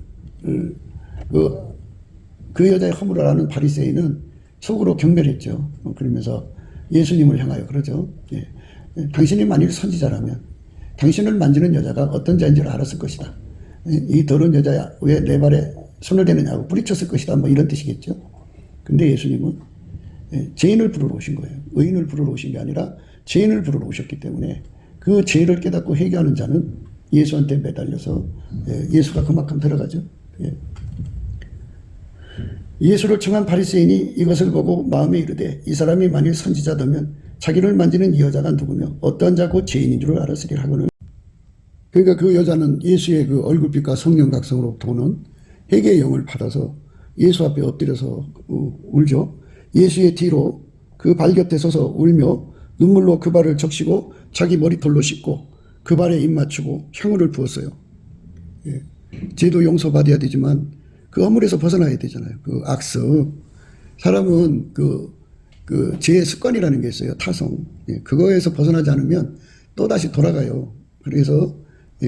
[SPEAKER 1] 그 여자의 허물을 아는 바리새인은 속으로 경멸했죠. 그러면서 예수님을 향하여 그러죠. 당신이 만일 선지자라면 당신을 만지는 여자가 어떤 자인 줄 알았을 것이다. 이 더러운 여자야 왜 내 발에 손을 대느냐고 부리쳤을 것이다. 뭐 이런 뜻이겠죠. 근데 예수님은 죄인을 부르러 오신 거예요. 의인을 부르러 오신 게 아니라 죄인을 부르러 오셨기 때문에 그 죄를 깨닫고 회개하는 자는 예수한테 매달려서 예수가 그만큼 들어가죠. 예수를 청한 바리새인이 이것을 보고 마음에 이르되 이 사람이 만일 선지자다면 자기를 만지는 이 여자가 누구며 어떠한 자고 죄인인 줄을 알았으리 하고는. 그러니까 그 여자는 예수의 그 얼굴빛과 성령 각성으로부터 오는 회개의 영을 받아서 예수 앞에 엎드려서 울죠. 예수의 뒤로 그 발 곁에 서서 울며 눈물로 그 발을 적시고 자기 머리털로 씻고 그 발에 입 맞추고 향유를 부었어요. 죄도 용서받아야 되지만 그 허물에서 벗어나야 되잖아요. 그 악습. 사람은 그 죄의 습관이라는 게 있어요. 타성. 그거에서 벗어나지 않으면 또다시 돌아가요. 그래서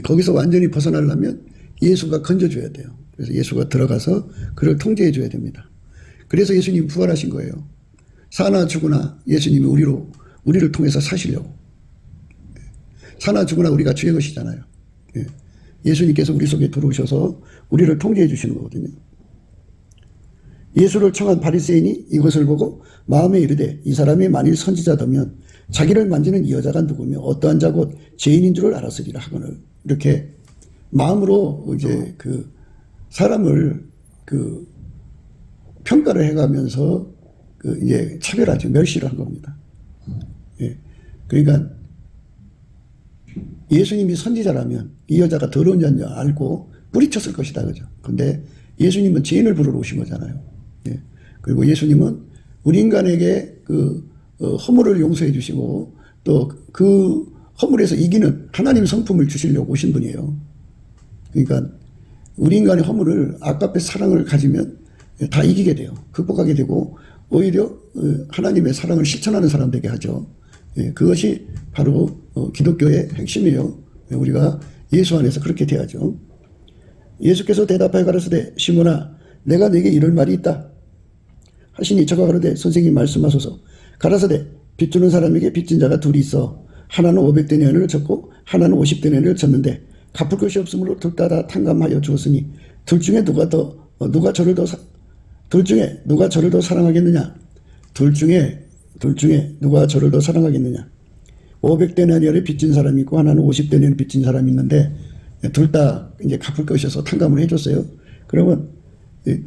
[SPEAKER 1] 거기서 완전히 벗어나려면 예수가 건져줘야 돼요. 그래서 예수가 들어가서 그를 통제해 줘야 됩니다. 그래서 예수님 부활하신 거예요. 사나 죽으나 예수님이 우리를 통해서 사시려고. 사나 죽으나 우리가 주의 것이잖아요. 예수님께서 우리 속에 들어오셔서 우리를 통제해 주시는 거거든요. 예수를 청한 바리새인이 이것을 보고 마음에 이르되 이 사람이 만일 선지자다면 자기를 만지는 이 여자가 누구며 어떠한 자 곧 죄인인 줄을 알았으리라 하거늘. 이렇게 마음으로 이제 그 사람을 그 평가를 해가면서 그 이제 차별하죠. 멸시를 한 겁니다. 그러니까 예수님이 선지자라면 이 여자가 더러운 자인 줄 알고 뿌리쳤을 것이다. 그죠? 근데 예수님은 죄인을 부르러 오신 거잖아요. 그리고 예수님은 우리 인간에게 그 허물을 용서해 주시고 또 그 허물에서 이기는 하나님 성품을 주시려고 오신 분이에요. 그러니까 우리 인간의 허물을 아까의 사랑을 가지면 다 이기게 돼요. 극복하게 되고 오히려 하나님의 사랑을 실천하는 사람 되게 하죠. 그것이 바로 기독교의 핵심이에요. 우리가 예수 안에서 그렇게 돼야죠. 예수께서 대답하여 가라사대 시몬아 내가 네게 이럴 말이 있다 하시니 저가 가로되 선생님 말씀하소서. 가라사대 빚주는 사람에게 빚진 자가 둘이 있어 하나는 500데나리온을 졌고 하나는 50데나리온을 졌는데 갚을 것이 없으므로 둘 다 탕감하여 주었으니 둘 중에 누가 저를 더 사랑하겠느냐? 둘 중에 누가 저를 더 사랑하겠느냐? 500데나리온을 빚진 사람이 있고 하나는 50데나리온을 빚진 사람이 있는데 둘 다 이제 갚을 것이어서 탕감을 해줬어요. 그러면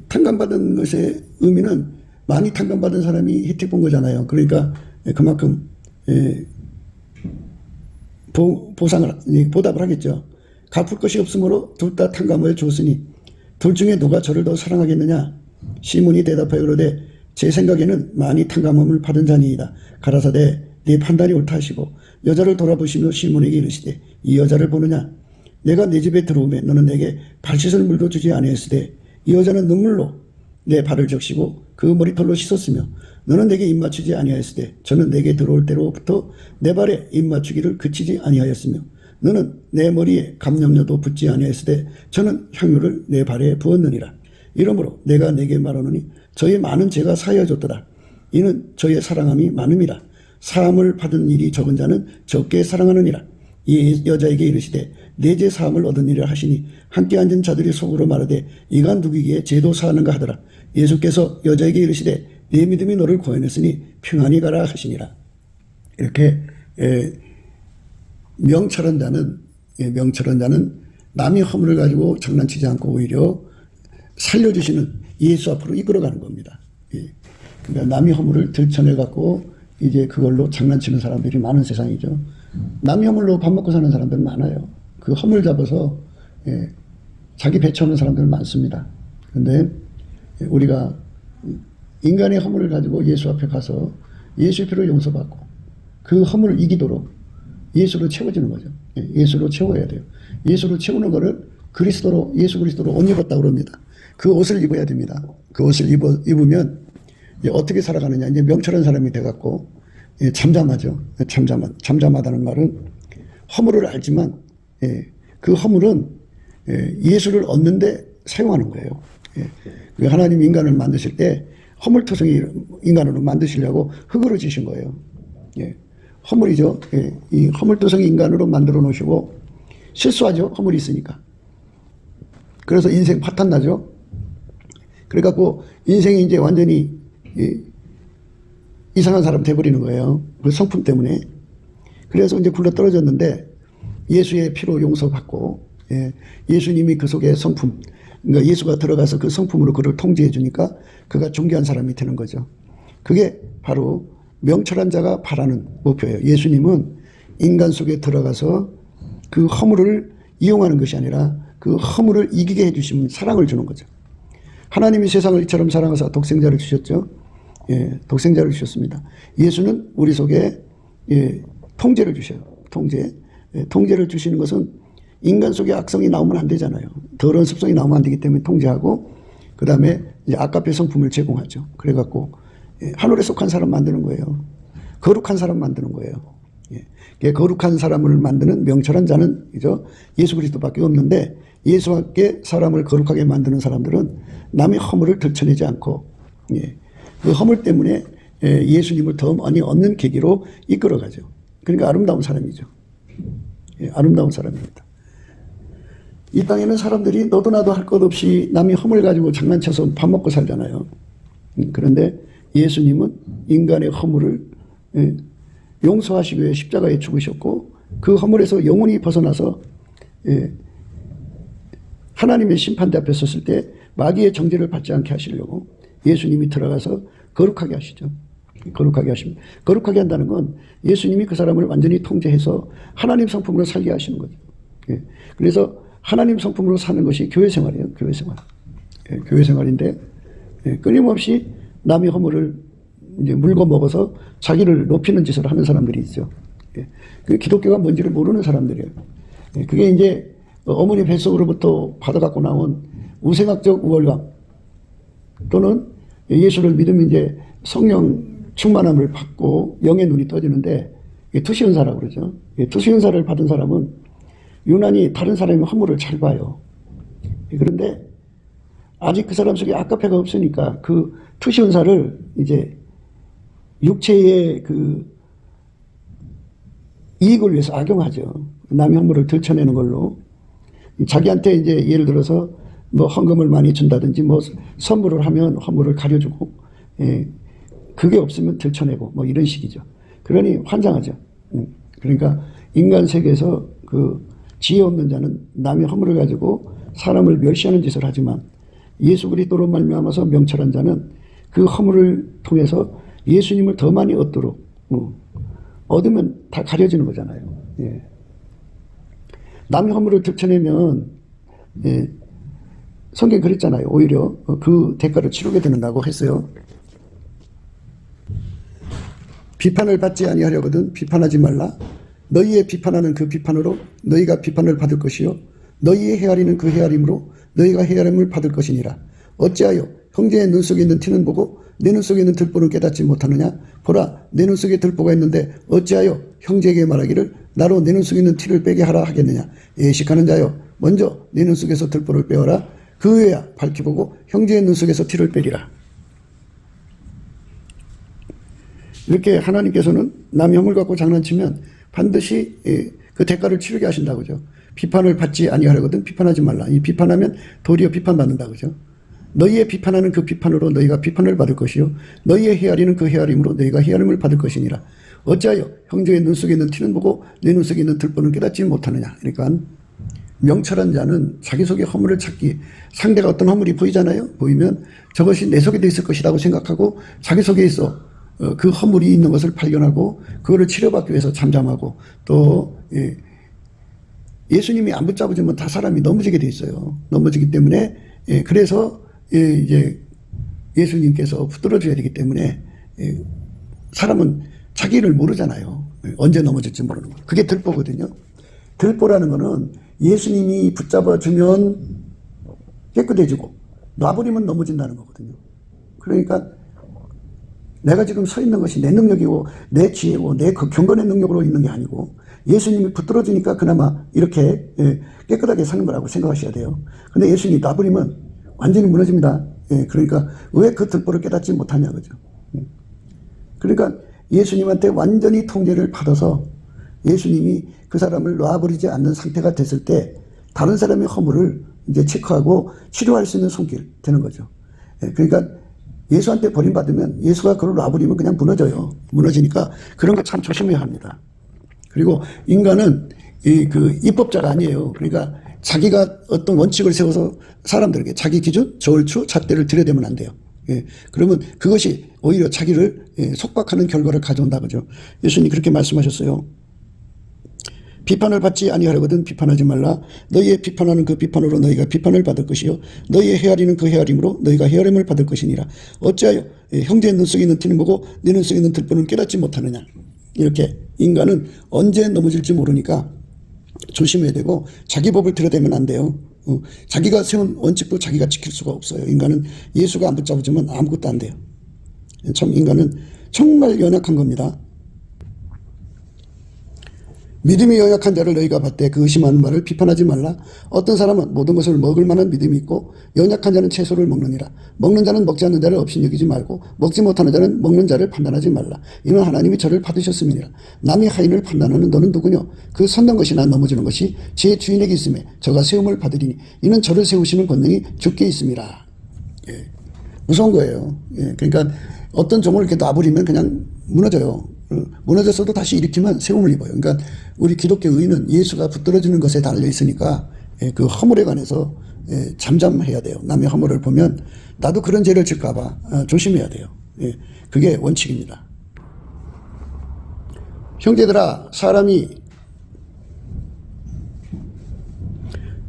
[SPEAKER 1] 탕감받은 것의 의미는 많이 탕감받은 사람이 혜택 본 거잖아요. 그러니까 그만큼 보답을 하겠죠. 갚을 것이 없으므로 둘 다 탕감을 줬으니 둘 중에 누가 저를 더 사랑하겠느냐? 시몬이 대답하여 그러되 제 생각에는 많이 탕감함을 받은 자니이다. 가라사대 네 판단이 옳다 하시고 여자를 돌아보시며 시몬에게 이르시되 이 여자를 보느냐? 내가 내 집에 들어오매 너는 내게 발 씻을 물도 주지 아니하였으되 이 여자는 눈물로 내 발을 적시고 그 머리털로 씻었으며 너는 내게 입 맞추지 아니하였으되 저는 내게 들어올 때로부터 내 발에 입 맞추기를 그치지 아니하였으며 너는 내 머리에 감염료도 붓지 아니하였으되 저는 향유를 내 발에 부었느니라. 이러므로 내가 내게 말하노니 저의 많은 죄가 사하여졌더라. 이는 저의 사랑함이 많음이라. 사함을 받은 일이 적은 자는 적게 사랑하느니라. 이 여자에게 이르시되 내 죄 사함을 얻으니라 하시니 함께 앉은 자들이 속으로 말하되 이가 누구기에 죄도 사하는가 하더라. 예수께서 여자에게 이르시되 네 믿음이 너를 구원했으니 평안히 가라 하시니라. 이렇게 명철한 자는 남의 허물을 가지고 장난치지 않고 오히려 살려주시는 예수 앞으로 이끌어가는 겁니다. 그러니까 남의 허물을 들춰내갖고 이제 그걸로 장난치는 사람들이 많은 세상이죠. 남의 허물로 밥 먹고 사는 사람들 많아요. 그 허물 잡아서 자기 배쳐오는 사람들 많습니다. 그런데 우리가 인간의 허물을 가지고 예수 앞에 가서 예수의 피로 용서받고 그 허물을 이기도록 예수로 채워지는 거죠. 예수로 채워야 돼요. 예수로 채우는 거를 그리스도로, 예수 그리스도로 옷 입었다고 그럽니다. 그 옷을 입어야 됩니다. 그 옷을 입으면 어떻게 살아가느냐. 이제 명철한 사람이 돼갖고 잠잠하죠. 잠잠하다는 말은 허물을 알지만 그 허물은 예수를 얻는데 사용하는 거예요. 하나님 인간을 만드실 때 허물투성이 인간으로 만드시려고 흙으로 지신 거예요. 허물이죠. 이 허물투성이 인간으로 만들어 놓으시고 실수하죠. 허물이 있으니까. 그래서 인생 파탄 나죠. 그래갖고 인생이 이제 완전히 이상한 사람 돼버리는 거예요. 그 성품 때문에. 그래서 이제 굴러 떨어졌는데 예수의 피로 용서받고 예수님이 그 속에 성품, 그러니까 예수가 들어가서 그 성품으로 그를 통제해 주니까 그가 존귀한 사람이 되는 거죠. 그게 바로 명철한 자가 바라는 목표예요. 예수님은 인간 속에 들어가서 그 허물을 이용하는 것이 아니라 그 허물을 이기게 해주시면 사랑을 주는 거죠. 하나님이 세상을 이처럼 사랑하사 독생자를 주셨죠. 독생자를 주셨습니다. 예수는 우리 속에 통제를 주셔요. 통제를 주시는 것은 인간 속에 악성이 나오면 안 되잖아요. 더러운 습성이 나오면 안 되기 때문에 통제하고 그 다음에 아까페 성품을 제공하죠. 그래갖고 하늘에 속한 사람 만드는 거예요. 거룩한 사람 만드는 거예요. 거룩한 사람을 만드는 명철한 자는 예수 그리스도밖에 없는데 예수께 사람을 거룩하게 만드는 사람들은 남의 허물을 들춰내지 않고 그 허물 때문에 예수님을 더 많이 얻는 계기로 이끌어가죠. 그러니까 아름다운 사람이죠. 아름다운 사람입니다. 이 땅에는 사람들이 너도 나도 할 것 없이 남의 허물 가지고 장난쳐서 밥 먹고 살잖아요. 그런데 예수님은 인간의 허물을 용서하시기 위해 십자가에 죽으셨고 그 허물에서 영원히 벗어나서 하나님의 심판대 앞에 섰을 때 마귀의 정죄를 받지 않게 하시려고 예수님이 들어가서 거룩하게 하시죠. 거룩하게 하십니다. 거룩하게 한다는 건 예수님이 그 사람을 완전히 통제해서 하나님 성품으로 살게 하시는 거죠. 그래서 하나님 성품으로 사는 것이 교회 생활이에요. 교회 생활. 교회 생활인데 끊임없이 남의 허물을 이제 물고 먹어서 자기를 높이는 짓을 하는 사람들이 있죠. 그 기독교가 뭔지를 모르는 사람들이에요. 그게 이제 어머니 뱃속으로부터 받아갖고 나온 우생학적 우월감 또는 예수를 믿으면 이제 성령 충만함을 받고 영의 눈이 떠지는데 투시은사라고 그러죠. 투시은사를 받은 사람은 유난히 다른 사람의 허물을 잘 봐요. 그런데 아직 그 사람 속에 아까페가 없으니까 그 투시은사를 이제 육체의 그 이익을 위해서 악용하죠. 남의 허물을 들춰내는 걸로 자기한테 이제 예를 들어서 뭐 헌금을 많이 준다든지 뭐 선물을 하면 허물을 가려주고 그게 없으면 들춰내고 뭐 이런 식이죠. 그러니 환장하죠. 그러니까 인간 세계에서 그 지혜 없는 자는 남의 허물을 가지고 사람을 멸시하는 짓을 하지만 예수 그리스도로 말미암아서 명철한 자는 그 허물을 통해서 예수님을 더 많이 얻도록 얻으면 다 가려지는 거잖아요. 남의 허물을 들춰내면 성경에 그랬잖아요. 오히려 그 대가를 치르게 되는다고 했어요. 비판을 받지 아니하려거든 비판하지 말라. 너희의 비판하는 그 비판으로 너희가 비판을 받을 것이요 너희의 헤아리는 그 헤아림으로 너희가 헤아림을 받을 것이니라. 어찌하여 형제의 눈 속에 있는 티는 보고 내 눈 속에 있는 들보는 깨닫지 못하느냐. 보라 내 눈 속에 들보가 있는데 어찌하여 형제에게 말하기를 나로 내 눈 속에 있는 티를 빼게 하라 하겠느냐. 예식하는 자여 먼저 내 눈 속에서 들보를 빼어라. 그 후에야 밝히 보고 형제의 눈 속에서 티를 빼리라. 이렇게 하나님께서는 남의 허물 갖고 장난치면 반드시 그 대가를 치르게 하신다고 그죠. 비판을 받지 아니하려거든 비판하지 말라. 이 비판하면 도리어 비판받는다 그죠. 너희의 비판하는 그 비판으로 너희가 비판을 받을 것이요 너희의 헤아리는 그 헤아림으로 너희가 헤아림을 받을 것이니라. 어찌하여 형제의 눈 속에 있는 티는 보고 내 눈 속에 있는 들보는 깨닫지 못하느냐. 그러니까 명철한 자는 자기 속에 허물을 찾기, 상대가 어떤 허물이 보이잖아요. 보이면 저것이 내 속에도 있을 것이라고 생각하고 자기 속에 있어 그 허물이 있는 것을 발견하고 그거를 치료받기 위해서 잠잠하고 또 예수님이 안 붙잡아주면 다 사람이 넘어지게 돼 있어요. 넘어지기 때문에 그래서 이제 예수님께서 붙들어줘야 되기 때문에 사람은 자기를 모르잖아요. 언제 넘어질지 모르는 거. 그게 들보거든요. 들보라는 거는 예수님이 붙잡아주면 깨끗해지고 놔버리면 넘어진다는 거거든요. 그러니까 내가 지금 서 있는 것이 내 능력이고 내 지혜고 내 그 경건의 능력으로 있는 게 아니고 예수님이 붙들어주니까 그나마 이렇게 깨끗하게 사는 거라고 생각하셔야 돼요. 근데 예수님이 놔버리면 완전히 무너집니다. 그러니까 왜 그 들보를 깨닫지 못하냐 그죠. 그러니까 예수님한테 완전히 통제를 받아서 예수님이 그 사람을 놔버리지 않는 상태가 됐을 때 다른 사람의 허물을 이제 체크하고 치료할 수 있는 손길 되는 거죠. 그러니까 예수한테 버림받으면 예수가 그걸 놔버리면 그냥 무너져요. 무너지니까 그런 거 참 조심해야 합니다. 그리고 인간은 입법자가 아니에요. 그러니까 자기가 어떤 원칙을 세워서 사람들에게 자기 기준, 저울추, 잣대를 들여대면 안 돼요. 그러면 그것이 오히려 자기를 속박하는 결과를 가져온다 그죠. 예수님이 그렇게 말씀하셨어요. 비판을 받지 아니하려거든 비판하지 말라. 너희의 비판하는 그 비판으로 너희가 비판을 받을 것이요 너희의 헤아리는 그 헤아림으로 너희가 헤아림을 받을 것이니라. 어찌하여 형제의 눈 속에 있는 티는 보고 네 눈 속에 있는 들보는 깨닫지 못하느냐. 이렇게 인간은 언제 넘어질지 모르니까 조심해야 되고 자기 법을 들여대면 안 돼요. 자기가 세운 원칙도 자기가 지킬 수가 없어요. 인간은 예수가 안 붙잡아주면 아무것도 안 돼요. 참 인간은 정말 연약한 겁니다. 믿음이 연약한 자를 너희가 받되 그 의심하는 말을 비판하지 말라. 어떤 사람은 모든 것을 먹을 만한 믿음이 있고 연약한 자는 채소를 먹느니라. 먹는 자는 먹지 않는 자를 업신여기지 말고 먹지 못하는 자는 먹는 자를 판단하지 말라. 이는 하나님이 저를 받으셨음이니라. 남의 하인을 판단하는 너는 누구뇨? 그 섰는 것이나 넘어지는 것이 제 주인에게 있음에 저가 세움을 받으리니 이는 저를 세우시는 권능이 주께 있음이라. 무서운 거예요. 그러니까 어떤 종을 이렇게 놔버리면 그냥 무너져요. 무너졌어도 다시 일으키면 세움을 입어요. 그러니까 우리 기독교 의는 예수가 붙들어주는 것에 달려 있으니까 그 허물에 관해서 잠잠해야 돼요. 남의 허물을 보면 나도 그런 죄를 질까봐 조심해야 돼요. 그게 원칙입니다. 형제들아, 사람이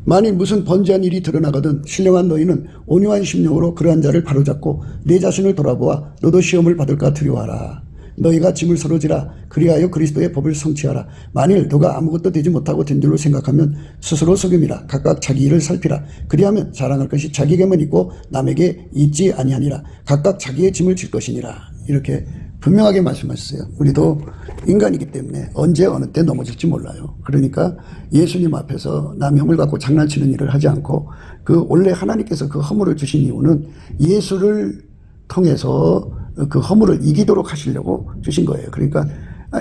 [SPEAKER 1] 만일 무슨 번지한 일이 드러나거든 신령한 너희는 온유한 심령으로 그러한 자를 바로잡고 내 자신을 돌아보아 너도 시험을 받을까 두려워하라. 너희가 짐을 서로 지라. 그리하여 그리스도의 법을 성취하라. 만일 너가 아무것도 되지 못하고 된 줄로 생각하면 스스로 속임이라. 각각 자기 일을 살피라. 그리하면 자랑할 것이 자기에게만 있고 남에게 있지 아니하니라. 각각 자기의 짐을 질 것이니라. 이렇게 분명하게 말씀하셨어요. 우리도 인간이기 때문에 언제 어느 때 넘어질지 몰라요. 그러니까 예수님 앞에서 남의 허물 갖고 장난치는 일을 하지 않고 원래 하나님께서 그 허물을 주신 이유는 예수를 통해서 그 허물을 이기도록 하시려고 주신 거예요. 그러니까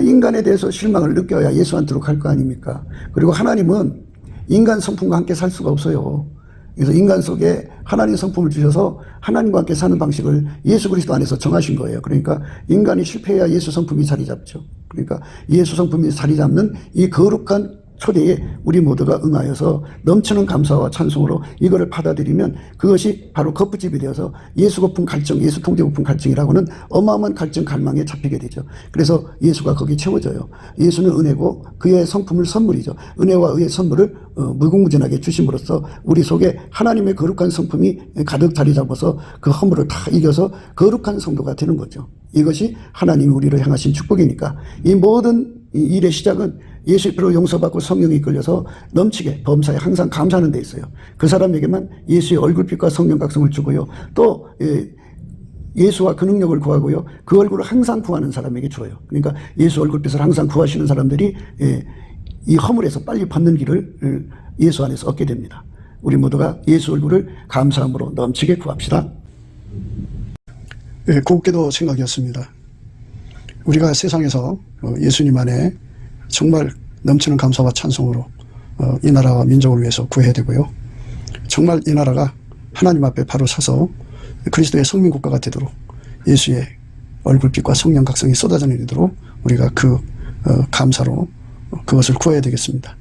[SPEAKER 1] 인간에 대해서 실망을 느껴야 예수한테로 갈 거 아닙니까? 그리고 하나님은 인간 성품과 함께 살 수가 없어요. 그래서 인간 속에 하나님 성품을 주셔서 하나님과 함께 사는 방식을 예수 그리스도 안에서 정하신 거예요. 그러니까 인간이 실패해야 예수 성품이 자리 잡죠. 그러니까 예수 성품이 자리 잡는 이 거룩한 초대에 우리 모두가 응하여서 넘치는 감사와 찬송으로 이거를 받아들이면 그것이 바로 거푸집이 되어서 예수 고품 갈증, 예수 통제 고품 갈증이라고는 어마어마한 갈증 갈망에 잡히게 되죠. 그래서 예수가 거기 채워져요. 예수는 은혜고 그의 성품을 선물이죠. 은혜와 의의 선물을 무궁무진하게 주심으로써 우리 속에 하나님의 거룩한 성품이 가득 자리 잡아서 그 허물을 다 이겨서 거룩한 성도가 되는 거죠. 이것이 하나님이 우리를 향하신 축복이니까 이 모든 일의 시작은 예수의 피로 용서받고 성령이 이끌려서 넘치게 범사에 항상 감사하는 데 있어요. 그 사람에게만 예수의 얼굴빛과 성령 각성을 주고요. 또 예수와 그 능력을 구하고요. 그 얼굴을 항상 구하는 사람에게 줘요. 그러니까 예수 얼굴빛을 항상 구하시는 사람들이 이 허물에서 빨리 받는 길을 예수 안에서 얻게 됩니다. 우리 모두가 예수 얼굴을 감사함으로 넘치게 구합시다. 곱게도 생각이었습니다. 우리가 세상에서 예수님 안에 정말 넘치는 감사와 찬송으로 이 나라와 민족을 위해서 구해야 되고요. 정말 이 나라가 하나님 앞에 바로 서서 그리스도의 성민국가가 되도록 예수의 얼굴빛과 성령 각성이 쏟아져 내리도록 우리가 감사로 그것을 구해야 되겠습니다.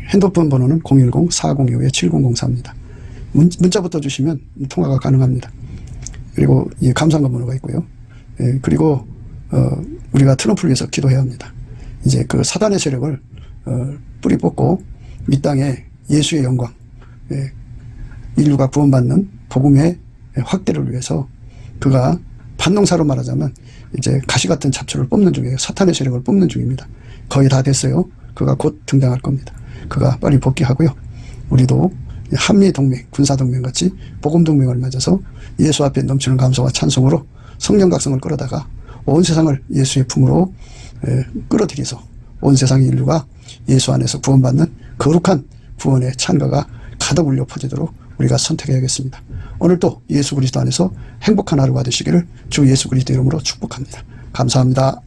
[SPEAKER 1] 핸드폰 번호는 010-4025-7004입니다. 문자부터 주시면 통화가 가능합니다. 그리고 이 감사한가 번호가 있고요. 그리고 우리가 트럼프를 위해서 기도해야 합니다. 이제 그 사단의 세력을 뿌리 뽑고 이 땅에 예수의 영광, 인류가 구원받는 복음의 확대를 위해서 그가 반농사로 말하자면 이제 가시 같은 잡초를 뽑는 중이에요. 사탄의 세력을 뽑는 중입니다. 거의 다 됐어요. 그가 곧 등장할 겁니다. 그가 빨리 복귀하고요. 우리도 한미동맹, 군사동맹 같이 복음동맹을 맺어서 예수 앞에 넘치는 감사와 찬송으로 성령 각성을 끌어다가 온 세상을 예수의 품으로 끌어들여서 온 세상의 인류가 예수 안에서 구원받는 거룩한 구원의 찬가가 가득 울려 퍼지도록 우리가 선택해야겠습니다. 오늘도 예수 그리스도 안에서 행복한 하루가 되시기를 주 예수 그리스도 이름으로 축복합니다. 감사합니다.